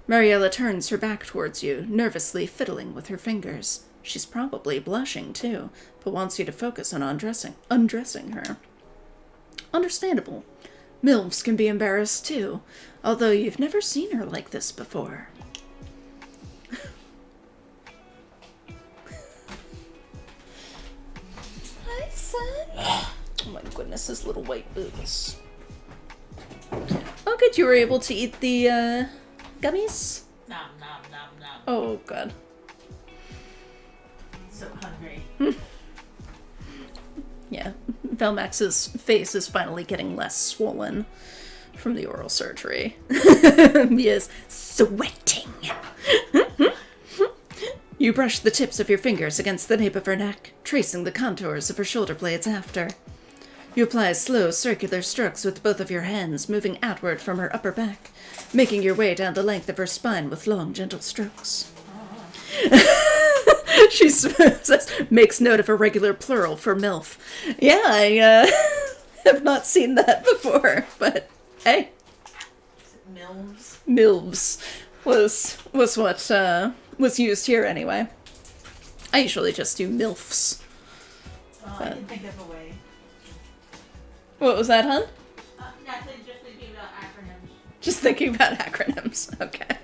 Speaker 1: Mariella turns her back towards you, nervously fiddling with her fingers. She's probably blushing, too, but wants you to focus on undressing her. Understandable. MILFs can be embarrassed, too, although you've never seen her like this before. Hi, son. Oh my goodness, his little white boots. Oh, good, you were able to eat the, gummies?
Speaker 2: Nom, nom, nom, nom.
Speaker 1: Oh, God.
Speaker 2: So hungry.
Speaker 1: Yeah, Velmax's face is finally getting less swollen from the oral surgery. He is sweating. You brush the tips of your fingers against the nape of her neck, tracing the contours of her shoulder blades after. You apply slow, circular strokes with both of your hands, moving outward from her upper back, making your way down the length of her spine with long, gentle strokes. She makes note of a regular plural for MILF. Yeah, I have not seen that before, but hey.
Speaker 2: MILFs?
Speaker 1: MILFs was what was used here anyway. I usually just do MILFs.
Speaker 2: Oh, I can think of a way.
Speaker 1: What was that, hon?
Speaker 2: Nothing, just thinking about acronyms.
Speaker 1: Just thinking about acronyms, okay.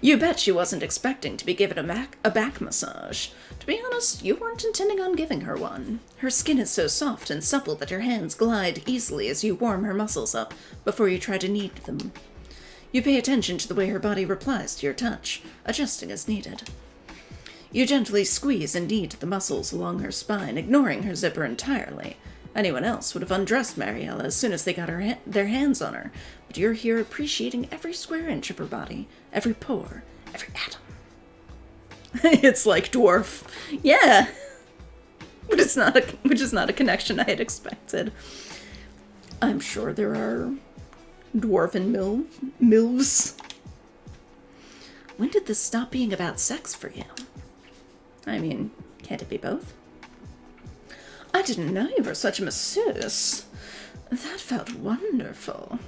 Speaker 1: You bet she wasn't expecting to be given a back massage. To be honest, you weren't intending on giving her one. Her skin is so soft and supple that your hands glide easily as you warm her muscles up before you try to knead them. You pay attention to the way her body replies to your touch, adjusting as needed. You gently squeeze and knead the muscles along her spine, ignoring her zipper entirely. Anyone else would have undressed Mariella as soon as they got their hands on her, but you're here appreciating every square inch of her body, every pore, every atom. It's like dwarf. Yeah! Which is not a connection I had expected. I'm sure there are dwarven MILFs. When did this stop being about sex for you? I mean, can't it be both? I didn't know you were such a masseuse. That felt wonderful.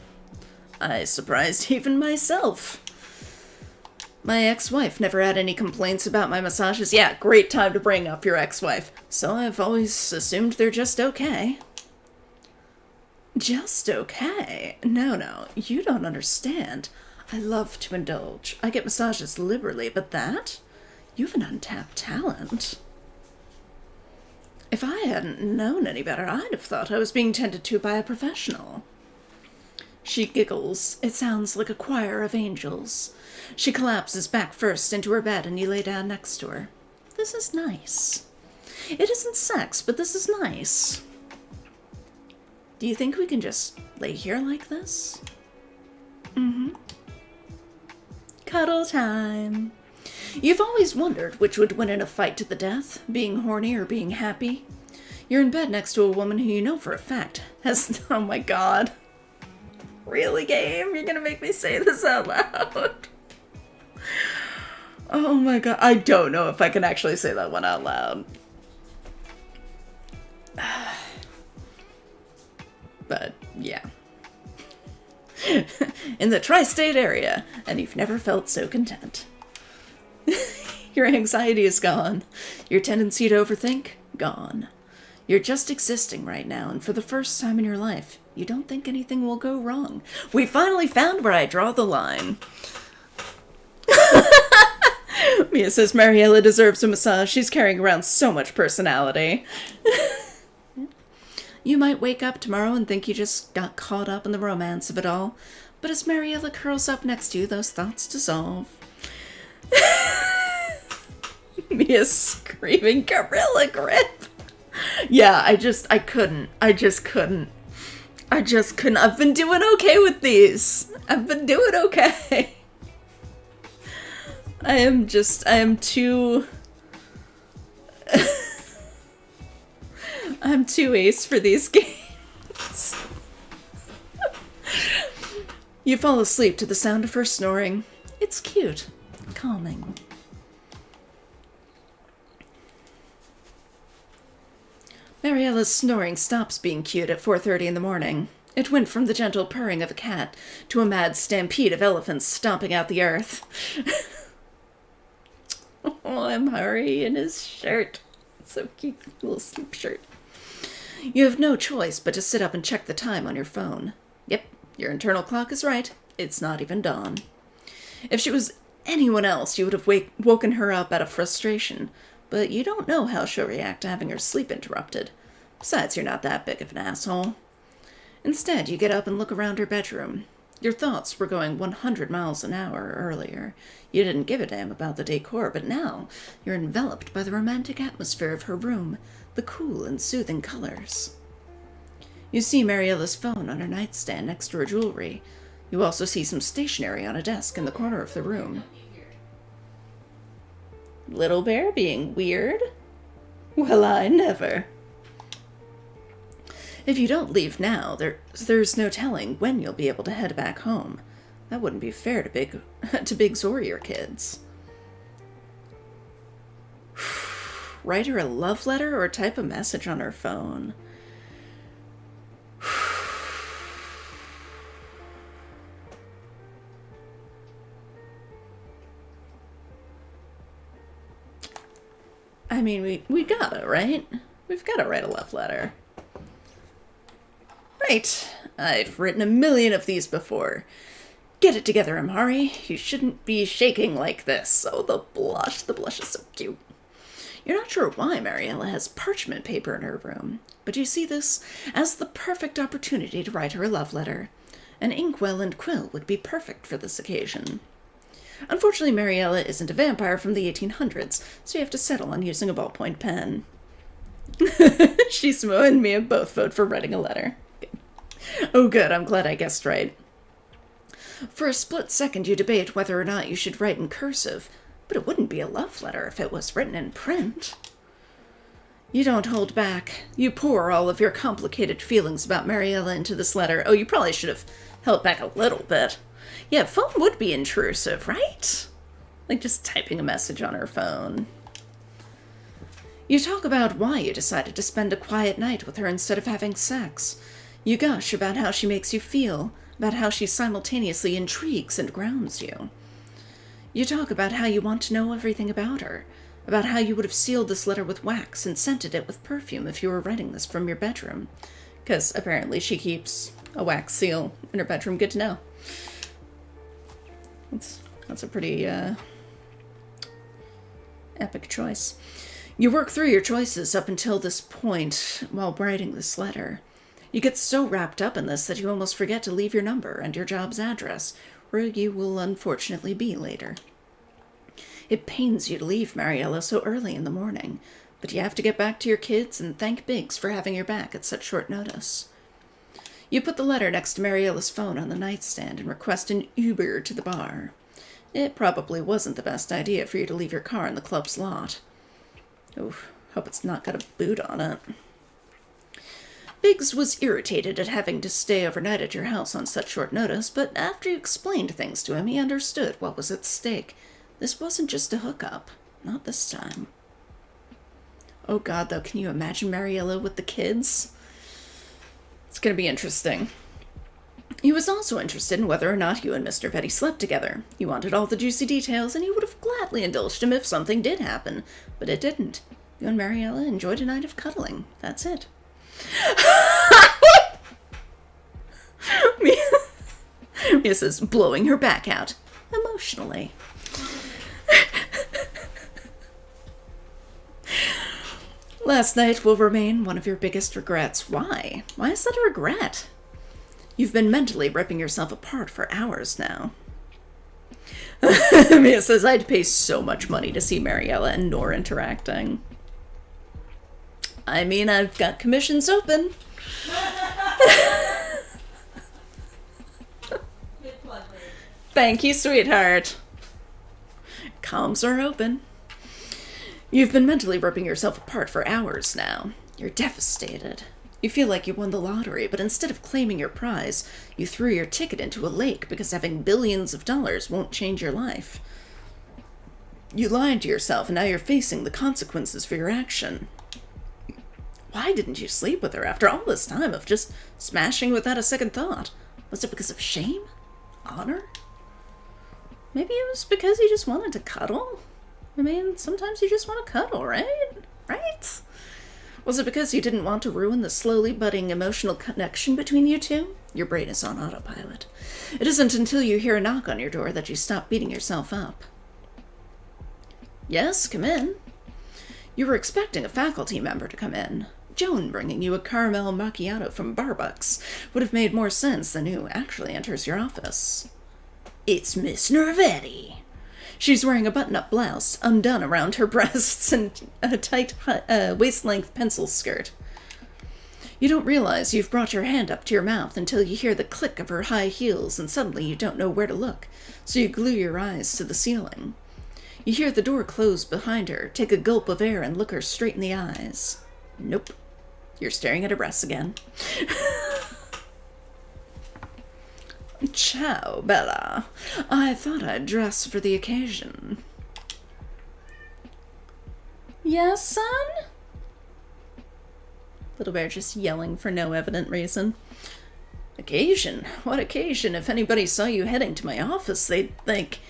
Speaker 1: I surprised even myself. My ex-wife never had any complaints about my massages. Yeah, great time to bring up your ex-wife. So I've always assumed they're just okay. Just okay? No, you don't understand. I love to indulge. I get massages liberally, but that? You have an untapped talent. If I hadn't known any better, I'd have thought I was being tended to by a professional. She giggles. It sounds like a choir of angels. She collapses back first into her bed and you lay down next to her. This is nice. It isn't sex, but this is nice. Do you think we can just lay here like this? Mm-hmm. Cuddle time. You've always wondered which would win in a fight to the death, being horny or being happy. You're in bed next to a woman who you know for a fact has... Oh my god. Really, game? You're gonna make me say this out loud? Oh my god. I don't know if I can actually say that one out loud. But, yeah. In the tri-state area, and you've never felt so content. Your anxiety is gone. Your tendency to overthink, gone. You're just existing right now, and for the first time in your life, you don't think anything will go wrong. We finally found where I draw the line. Mia says Mariella deserves a massage. She's carrying around so much personality. You might wake up tomorrow and think you just got caught up in the romance of it all, but as Mariella curls up next to you, those thoughts dissolve. Mia's screaming, gorilla grip! Yeah, I just couldn't. I've been doing okay with these. I've been doing okay. I am too... I'm too ace for these games. You fall asleep to the sound of her snoring. It's cute. Calming. Mariella's snoring stops being cute at 4:30 in the morning. It went from the gentle purring of a cat to a mad stampede of elephants stomping out the earth. Oh, Emhari in his shirt. So cute, little sleep shirt. You have no choice but to sit up and check the time on your phone. Yep, your internal clock is right. It's not even dawn. If she was anyone else, you would have woken her up out of frustration, but you don't know how she'll react to having her sleep interrupted. Besides, you're not that big of an asshole. Instead, you get up and look around her bedroom. Your thoughts were going 100 miles an hour earlier. You didn't give a damn about the decor, but now you're enveloped by the romantic atmosphere of her room, the cool and soothing colors. You see Mariella's phone on her nightstand next to her jewelry. You also see some stationery on a desk in the corner of the room. Little Bear being weird? Well, I never. If you don't leave now, there's no telling when you'll be able to head back home. That wouldn't be fair to Big Zorier kids. Write her a love letter or type a message on her phone. I mean, we gotta, right? We've gotta write a love letter. Right. I've written a million of these before. Get it together, Emhari. You shouldn't be shaking like this. Oh, the blush. The blush is so cute. You're not sure why Mariella has parchment paper in her room, but you see this as the perfect opportunity to write her a love letter. An inkwell and quill would be perfect for this occasion. Unfortunately, Mariella isn't a vampire from the 1800s, so you have to settle on using a ballpoint pen. She's and me and both vote for writing a letter. Oh good, I'm glad I guessed right. For a split second you debate whether or not you should write in cursive, but it wouldn't be a love letter if it was written in print. You don't hold back. You pour all of your complicated feelings about Mariella into this letter. Oh, you probably should have held back a little bit. Yeah, phone would be intrusive, right? Like just typing a message on her phone. You talk about why you decided to spend a quiet night with her instead of having sex. You gush about how she makes you feel, about how she simultaneously intrigues and grounds you. You talk about how you want to know everything about her, about how you would have sealed this letter with wax and scented it with perfume if you were writing this from your bedroom. Because apparently she keeps a wax seal in her bedroom. Good to know. That's a pretty epic choice. You work through your choices up until this point while writing this letter. You get so wrapped up in this that you almost forget to leave your number and your job's address, where you will unfortunately be later. It pains you to leave Mariella so early in the morning, but you have to get back to your kids and thank Biggs for having your back at such short notice. You put the letter next to Mariella's phone on the nightstand and request an Uber to the bar. It probably wasn't the best idea for you to leave your car in the club's lot. Oof, hope it's not got a boot on it. Biggs was irritated at having to stay overnight at your house on such short notice, but after you explained things to him, he understood what was at stake. This wasn't just a hookup. Not this time. Oh god, though, can you imagine Mariella with the kids? It's gonna be interesting. He was also interested in whether or not you and Mr. Vetty slept together. You wanted all the juicy details, and you would have gladly indulged him if something did happen. But it didn't. You and Mariella enjoyed a night of cuddling. That's it. Mia says, blowing her back out. Emotionally. Last night will remain one of your biggest regrets. Why? Why is that a regret? You've been mentally ripping yourself apart for hours now. Mia says, I'd pay so much money to see Mariella and Nor interacting. I mean, I've got commissions open. Thank you, sweetheart. Comms are open. You've been mentally ripping yourself apart for hours now. You're devastated. You feel like you won the lottery, but instead of claiming your prize, you threw your ticket into a lake because having billions of dollars won't change your life. You lied to yourself, and now you're facing the consequences for your action. Why didn't you sleep with her after all this time of just smashing without a second thought? Was it because of shame? Honor? Maybe it was because you just wanted to cuddle? I mean, sometimes you just want to cuddle, right? Right? Was it because you didn't want to ruin the slowly budding emotional connection between you two? Your brain is on autopilot. It isn't until you hear a knock on your door that you stop beating yourself up. Yes, come in. You were expecting a faculty member to come in. Joan bringing you a caramel macchiato from Barbucks would have made more sense than who actually enters your office. It's Miss Nervetti. She's wearing a button-up blouse, undone around her breasts, and a tight waist-length pencil skirt. You don't realize you've brought your hand up to your mouth until you hear the click of her high heels, and suddenly you don't know where to look, so you glue your eyes to the ceiling. You hear the door close behind her, take a gulp of air, and look her straight in the eyes. Nope. You're staring at her breasts again. Ciao, Bella. I thought I'd dress for the occasion. Yes, son? Little Bear just yelling for no evident reason. Occasion? What occasion? If anybody saw you heading to my office, they'd think...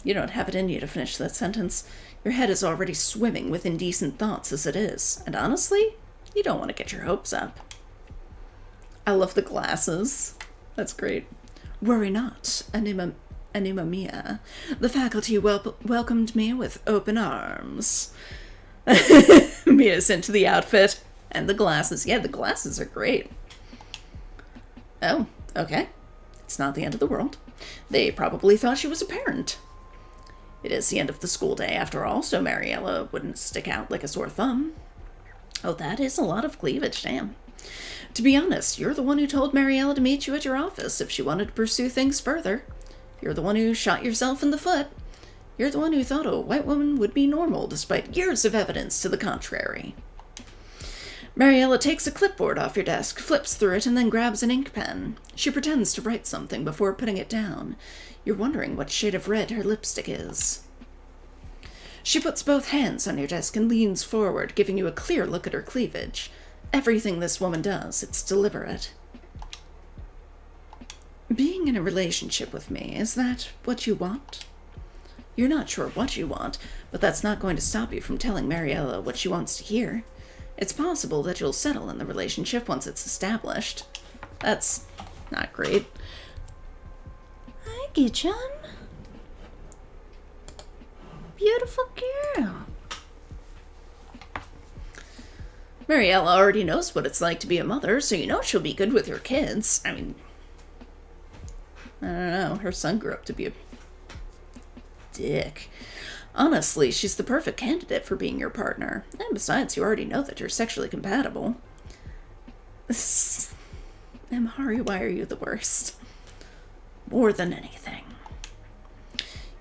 Speaker 1: You don't have it in you to finish that sentence. Your head is already swimming with indecent thoughts as it is. And honestly, you don't want to get your hopes up. I love the glasses. That's great. Worry not, Anima Mia. The faculty welcomed me with open arms. Mia's into the outfit. And the glasses. Yeah, the glasses are great. Oh, okay. It's not the end of the world. They probably thought she was a parent. It is the end of the school day, after all, so Mariella wouldn't stick out like a sore thumb. Oh, that is a lot of cleavage, damn. To be honest, you're the one who told Mariella to meet you at your office if she wanted to pursue things further. You're the one who shot yourself in the foot. You're the one who thought a white woman would be normal despite years of evidence to the contrary. Mariella takes a clipboard off your desk, flips through it, and then grabs an ink pen. She pretends to write something before putting it down. You're wondering what shade of red her lipstick is. She puts both hands on your desk and leans forward, giving you a clear look at her cleavage. Everything this woman does, it's deliberate. Being in a relationship with me, is that what you want? You're not sure what you want, but that's not going to stop you from telling Mariella what she wants to hear. It's possible that you'll settle in the relationship once it's established. That's not great. Hi, Gitchin. Beautiful girl. Mariella already knows what it's like to be a mother, so you know she'll be good with your kids. I mean, I don't know. Her son grew up to be a dick. Honestly, she's the perfect candidate for being your partner. And besides, you already know that you're sexually compatible. Emhari, why are you the worst? More than anything.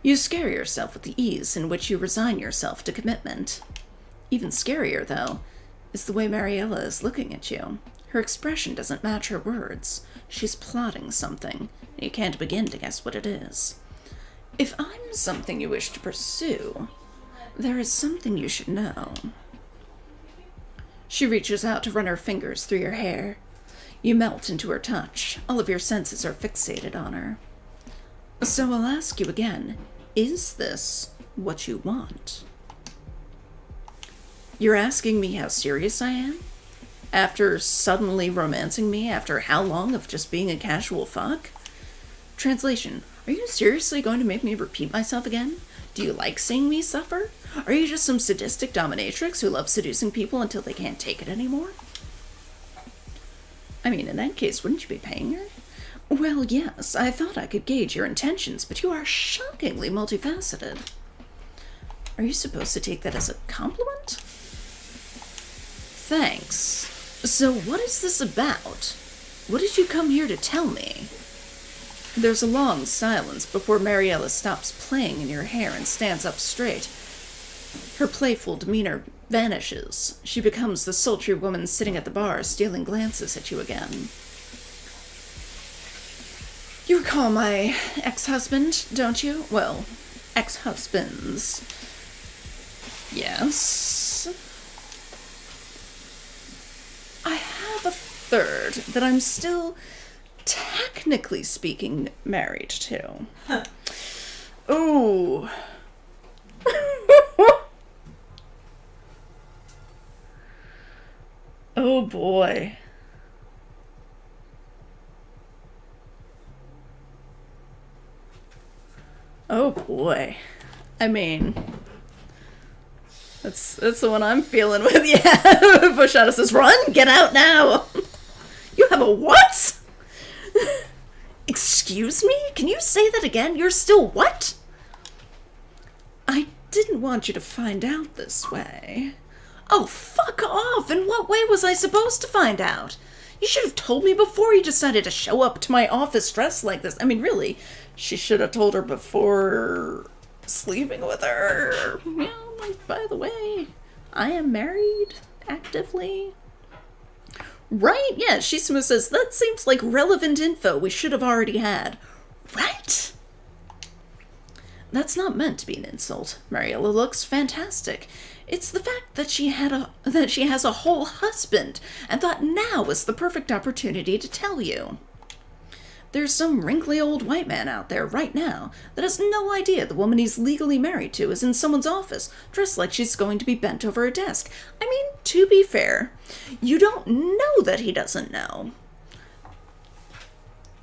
Speaker 1: You scare yourself with the ease in which you resign yourself to commitment. Even scarier, though, is the way Mariella is looking at you. Her expression doesn't match her words. She's plotting something, and you can't begin to guess what it is. If I'm something you wish to pursue, there is something you should know. She reaches out to run her fingers through your hair. You melt into her touch. All of your senses are fixated on her. So I'll ask you again, is this what you want? You're asking me how serious I am? After suddenly romancing me after how long of just being a casual fuck? Translation, are you seriously going to make me repeat myself again? Do you like seeing me suffer? Are you just some sadistic dominatrix who loves seducing people until they can't take it anymore? I mean, in that case, wouldn't you be paying her? Well, yes, I thought I could gauge your intentions, but you are shockingly multifaceted. Are you supposed to take that as a compliment? Thanks. So what is this about? What did you come here to tell me? There's a long silence before Mariella stops playing in your hair and stands up straight. Her playful demeanor vanishes. She becomes the sultry woman sitting at the bar, stealing glances at you again. You recall my ex-husband, don't you? Well, ex-husbands. Yes. I have a third that I'm still, technically speaking, married to. Ooh. Oh boy. Oh boy. I mean, that's the one I'm feeling with. Yeah. Bushana says, "Run! Get out now!" You have a what? Excuse me? Can you say that again? You're still what? I didn't want you to find out this way. Oh, fuck off! In what way was I supposed to find out? You should have told me before you decided to show up to my office dressed like this. I mean, really, she should have told her before sleeping with her. You know, like, by the way, I am married actively. Right? Yeah, she says, that seems like relevant info we should have already had. Right? That's not meant to be an insult. Mariella looks fantastic. It's the fact that she has a whole husband and thought now was the perfect opportunity to tell you. There's some wrinkly old white man out there right now that has no idea the woman he's legally married to is in someone's office, dressed like she's going to be bent over a desk. I mean, to be fair, you don't know that he doesn't know.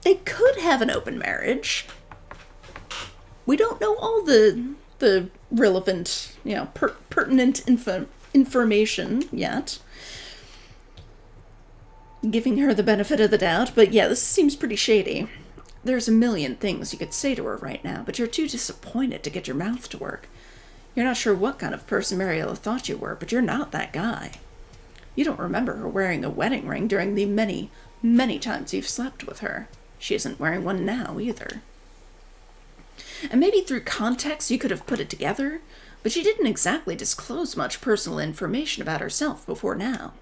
Speaker 1: They could have an open marriage. We don't know all the relevant, pertinent information yet. Giving her the benefit of the doubt, but yeah, this seems pretty shady. There's a million things you could say to her right now, but you're too disappointed to get your mouth to work. You're not sure what kind of person Mariella thought you were, but you're not that guy. You don't remember her wearing a wedding ring during the many, many times you've slept with her. She isn't wearing one now, either. And maybe through context you could have put it together, but she didn't exactly disclose much personal information about herself before now.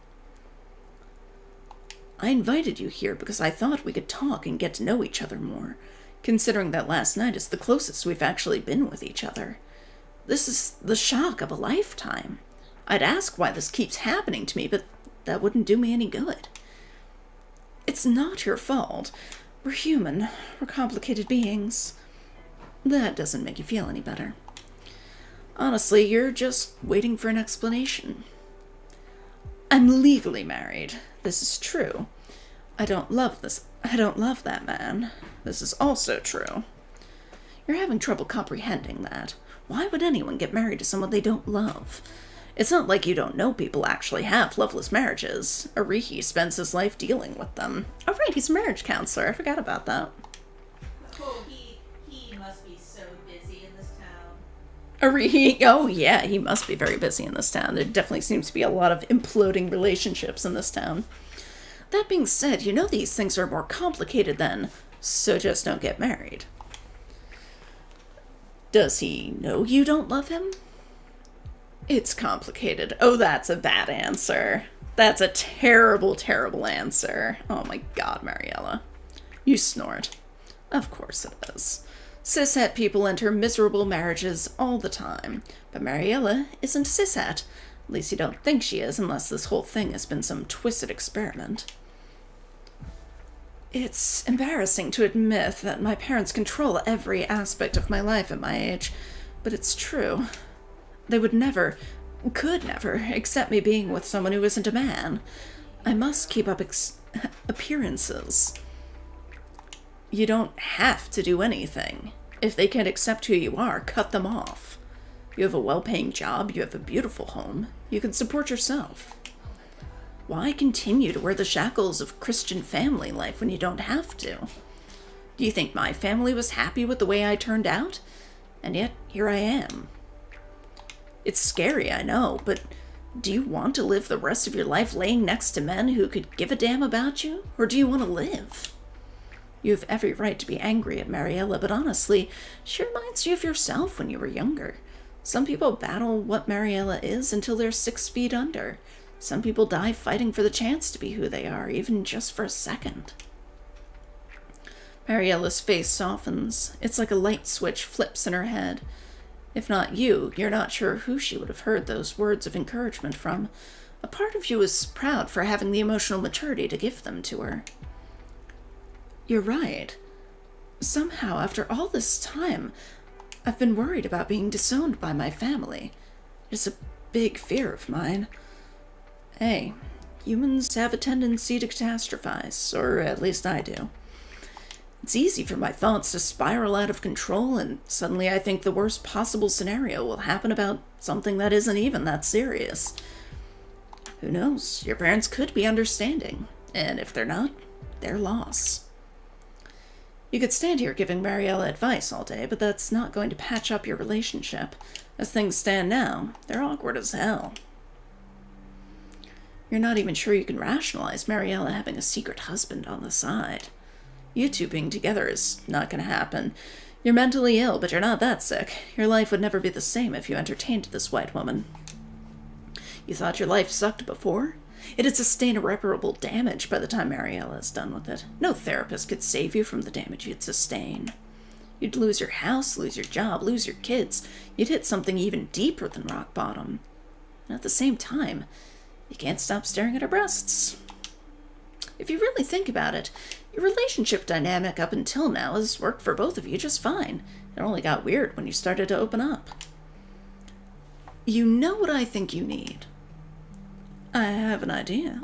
Speaker 1: I invited you here because I thought we could talk and get to know each other more, considering that last night is the closest we've actually been with each other. This is the shock of a lifetime. I'd ask why this keeps happening to me, but that wouldn't do me any good. It's not your fault. We're human. We're complicated beings. That doesn't make you feel any better. Honestly, you're just waiting for an explanation. I'm legally married. This is true. I don't love that man. This is also true. You're having trouble comprehending that. Why would anyone get married to someone they don't love? It's not like you don't know people actually have loveless marriages. Arihi spends his life dealing with them. Oh right, he's a marriage counselor. I forgot about that.
Speaker 2: Oh, he must be so busy in this town.
Speaker 1: Arihi, oh yeah, he must be very busy in this town. There definitely seems to be a lot of imploding relationships in this town. That being said, you know these things are more complicated than, so just don't get married. Does he know you don't love him? It's complicated. Oh, that's a bad answer. That's a terrible, terrible answer. Oh my god, Mariella. You snort. Of course it is. Cishet people enter miserable marriages all the time. But Mariella isn't cishet. At least you don't think she is, unless this whole thing has been some twisted experiment. It's embarrassing to admit that my parents control every aspect of my life at my age, but it's true. They would never, could never, accept me being with someone who isn't a man. I must keep up appearances. You don't have to do anything. If they can't accept who you are, cut them off. You have a well-paying job, you have a beautiful home, you can support yourself. Why continue to wear the shackles of Christian family life when you don't have to? Do you think my family was happy with the way I turned out? And yet, here I am. It's scary, I know, but do you want to live the rest of your life laying next to men who could give a damn about you? Or do you want to live? You have every right to be angry at Mariella, but honestly, she reminds you of yourself when you were younger. Some people battle what Mariella is until they're 6 feet under. Some people die fighting for the chance to be who they are, even just for a second. Mariella's face softens. It's like a light switch flips in her head. If not you, you're not sure who she would have heard those words of encouragement from. A part of you is proud for having the emotional maturity to give them to her. You're right. Somehow, after all this time, I've been worried about being disowned by my family. It's a big fear of mine. Hey, humans have a tendency to catastrophize, or at least I do. It's easy for my thoughts to spiral out of control, and suddenly I think the worst possible scenario will happen about something that isn't even that serious. Who knows? Your parents could be understanding, and if they're not, their loss. You could stand here giving Mariella advice all day, but that's not going to patch up your relationship. As things stand now, they're awkward as hell. You're not even sure you can rationalize Mariella having a secret husband on the side. You two being together is not going to happen. You're mentally ill, but you're not that sick. Your life would never be the same if you entertained this white woman. You thought your life sucked before? It'd sustain irreparable damage by the time Mariella is done with it. No therapist could save you from the damage you'd sustain. You'd lose your house, lose your job, lose your kids. You'd hit something even deeper than rock bottom. And at the same time, you can't stop staring at her breasts. If you really think about it, your relationship dynamic up until now has worked for both of you just fine. It only got weird when you started to open up. You know what I think you need. I have an idea.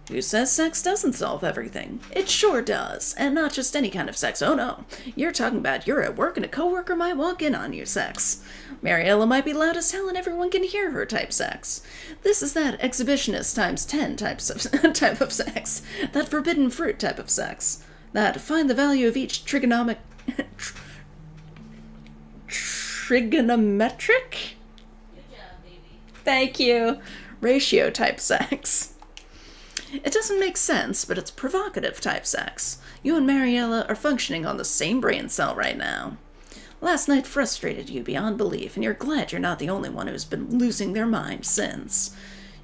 Speaker 1: Who says sex doesn't solve everything? It sure does. And not just any kind of sex. Oh no. You're talking about you're at work and a coworker might walk in on you sex. Mariella might be loud as hell and everyone can hear her type sex. This is that exhibitionist times 10 type of sex. That forbidden fruit type of sex. That find the value of each trigonometric?
Speaker 2: Good job, baby.
Speaker 1: Thank you. ratio type sex. It doesn't make sense, but it's provocative type sex. You and Mariella are functioning on the same brain cell right now. Last night frustrated you beyond belief, and you're glad you're not the only one who's been losing their mind since.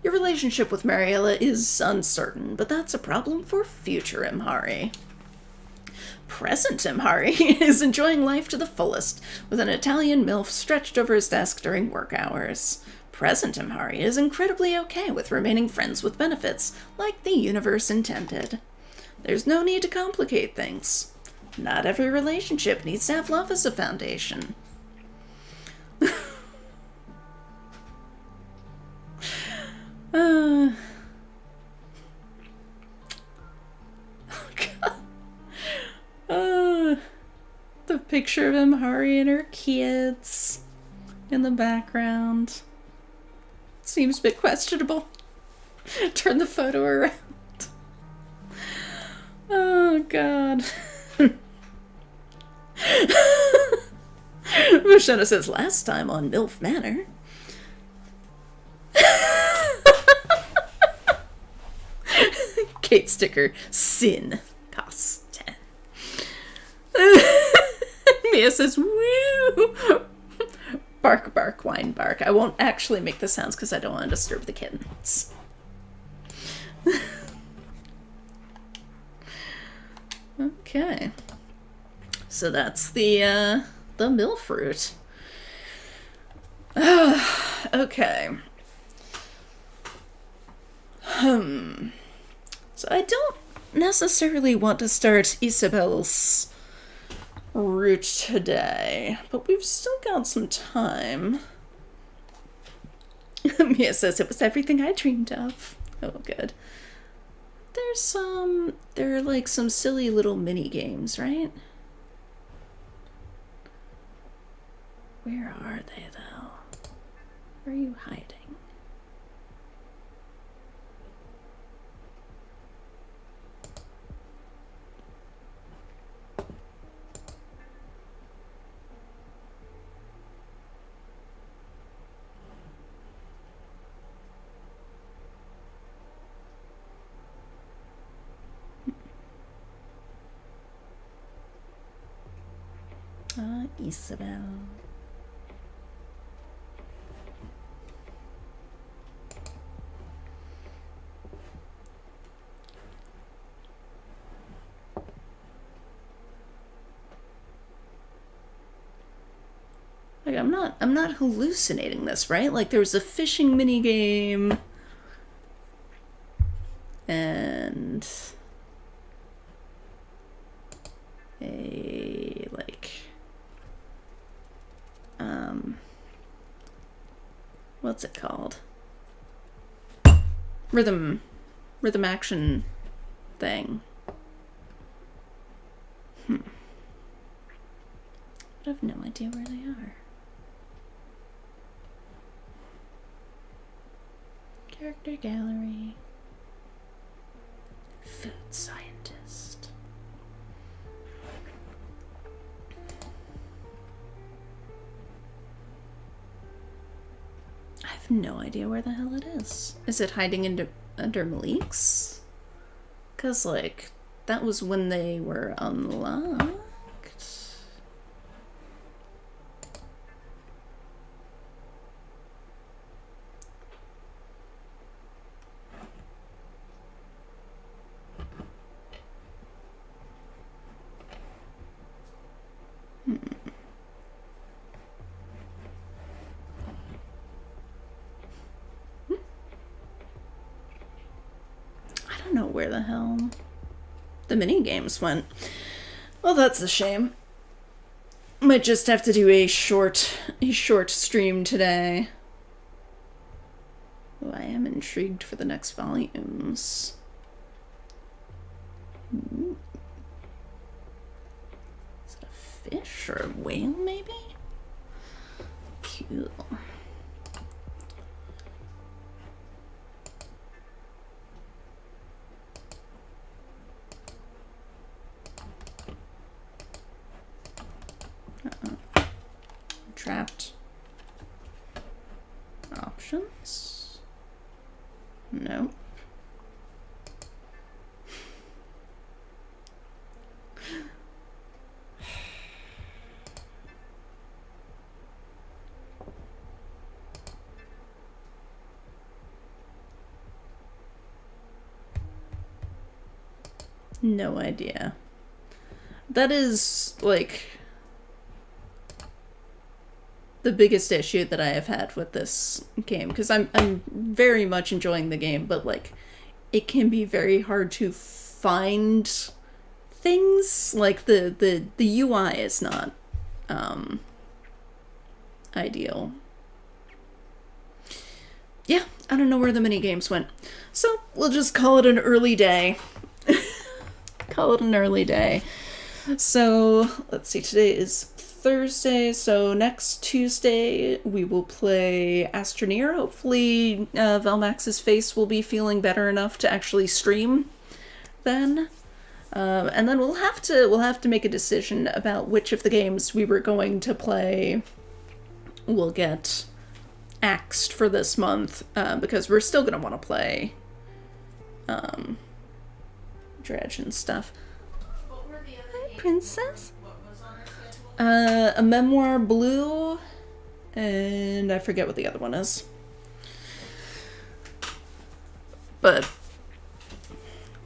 Speaker 1: Your relationship with Mariella is uncertain, but that's a problem for future Emhari. Present Emhari is enjoying life to the fullest, with an Italian MILF stretched over his desk during work hours. Present Emhari is incredibly okay with remaining friends with benefits, like the universe intended. There's no need to complicate things. Not every relationship needs to have love as a foundation. Oh God. The picture of Emhari and her kids in the background seems a bit questionable. Turn the photo around. Oh God. Roshana says, last time on MILF Manor. Kate sticker, sin costs 10. Mia says, woo! Bark, bark, whine, bark. I won't actually make the sounds because I don't want to disturb the kittens. Okay. So that's the MILF route. Okay. So I don't necessarily want to start Isabelle's route today, but we've still got some time. Mia says it was everything I dreamed of. Oh, good. There are like some silly little mini games, right? Where are they though? Where are you hiding? Isabelle. Like, I'm not hallucinating this, right? Like, there was a fishing mini game and a like what's it called? Rhythm action thing. I have no idea where they are. Character gallery. Food scientist. I have no idea where the hell it is. Is it hiding under Malik's? Because, like, that was when they were unlocked. I don't know where the hell the mini games went. Well, that's a shame. Might just have to do a short stream today. Oh, I am intrigued for the next volumes. Ooh. Is it a fish or a whale, maybe? Cool. Trapped options. No idea. That is, like, the biggest issue that I have had with this game, because I'm very much enjoying the game, but, like, it can be very hard to find things. Like, the UI is not ideal. Yeah, I don't know where the mini games went. So, we'll just call it an early day. Call it an early day. So, let's see, today is Thursday, so next Tuesday we will play Astroneer. Hopefully Velmax's face will be feeling better enough to actually stream then. And then we'll have to make a decision about which of the games we were going to play will get axed for this month, because we're still gonna want to play Dredge and stuff.
Speaker 2: What were the other
Speaker 1: Hi,
Speaker 2: games?
Speaker 1: Princess.
Speaker 2: What was on our schedule?
Speaker 1: A Memoir Blue, and I forget what the other one is. But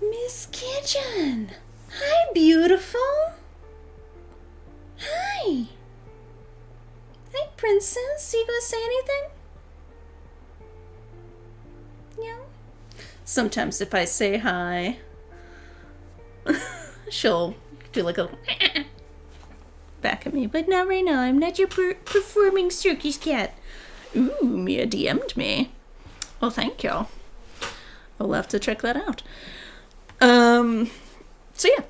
Speaker 1: Miss Kitchen, hi, beautiful. Hi. Hi, Princess. You gonna say anything? Yeah. Sometimes if I say hi, she'll do like a back at me, but not right now. I'm not your performing circus cat. Ooh, Mia DM'd me. Oh, thank you. I'll have to check that out. So yeah,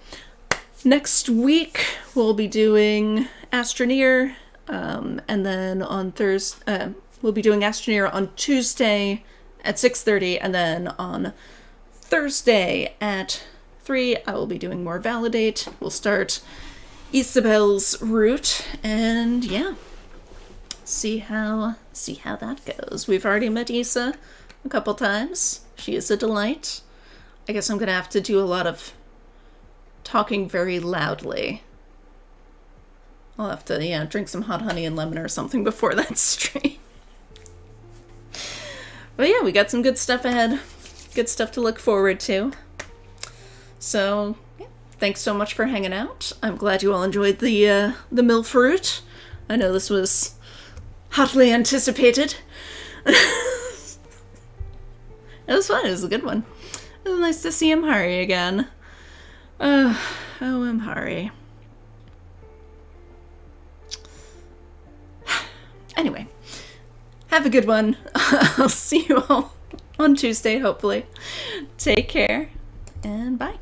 Speaker 1: next week we'll be doing Astroneer, and then on Thursday, we'll be doing Astroneer on Tuesday at 6:30, and then on Thursday at 3, I will be doing more ValiDate. We'll start Isabelle's route, and yeah, see how that goes. We've already met Isa a couple times. She is a delight. I guess I'm gonna have to do a lot of talking very loudly. I'll have to, yeah, drink some hot honey and lemon or something before that stream. But yeah, we got some good stuff ahead. Good stuff to look forward to. So, yeah, thanks so much for hanging out. I'm glad you all enjoyed the MILF route. I know this was hotly anticipated. It was fun. It was a good one. It was nice to see Emhari again. Oh, Emhari. Anyway, have a good one. I'll see you all on Tuesday, hopefully. Take care, and bye.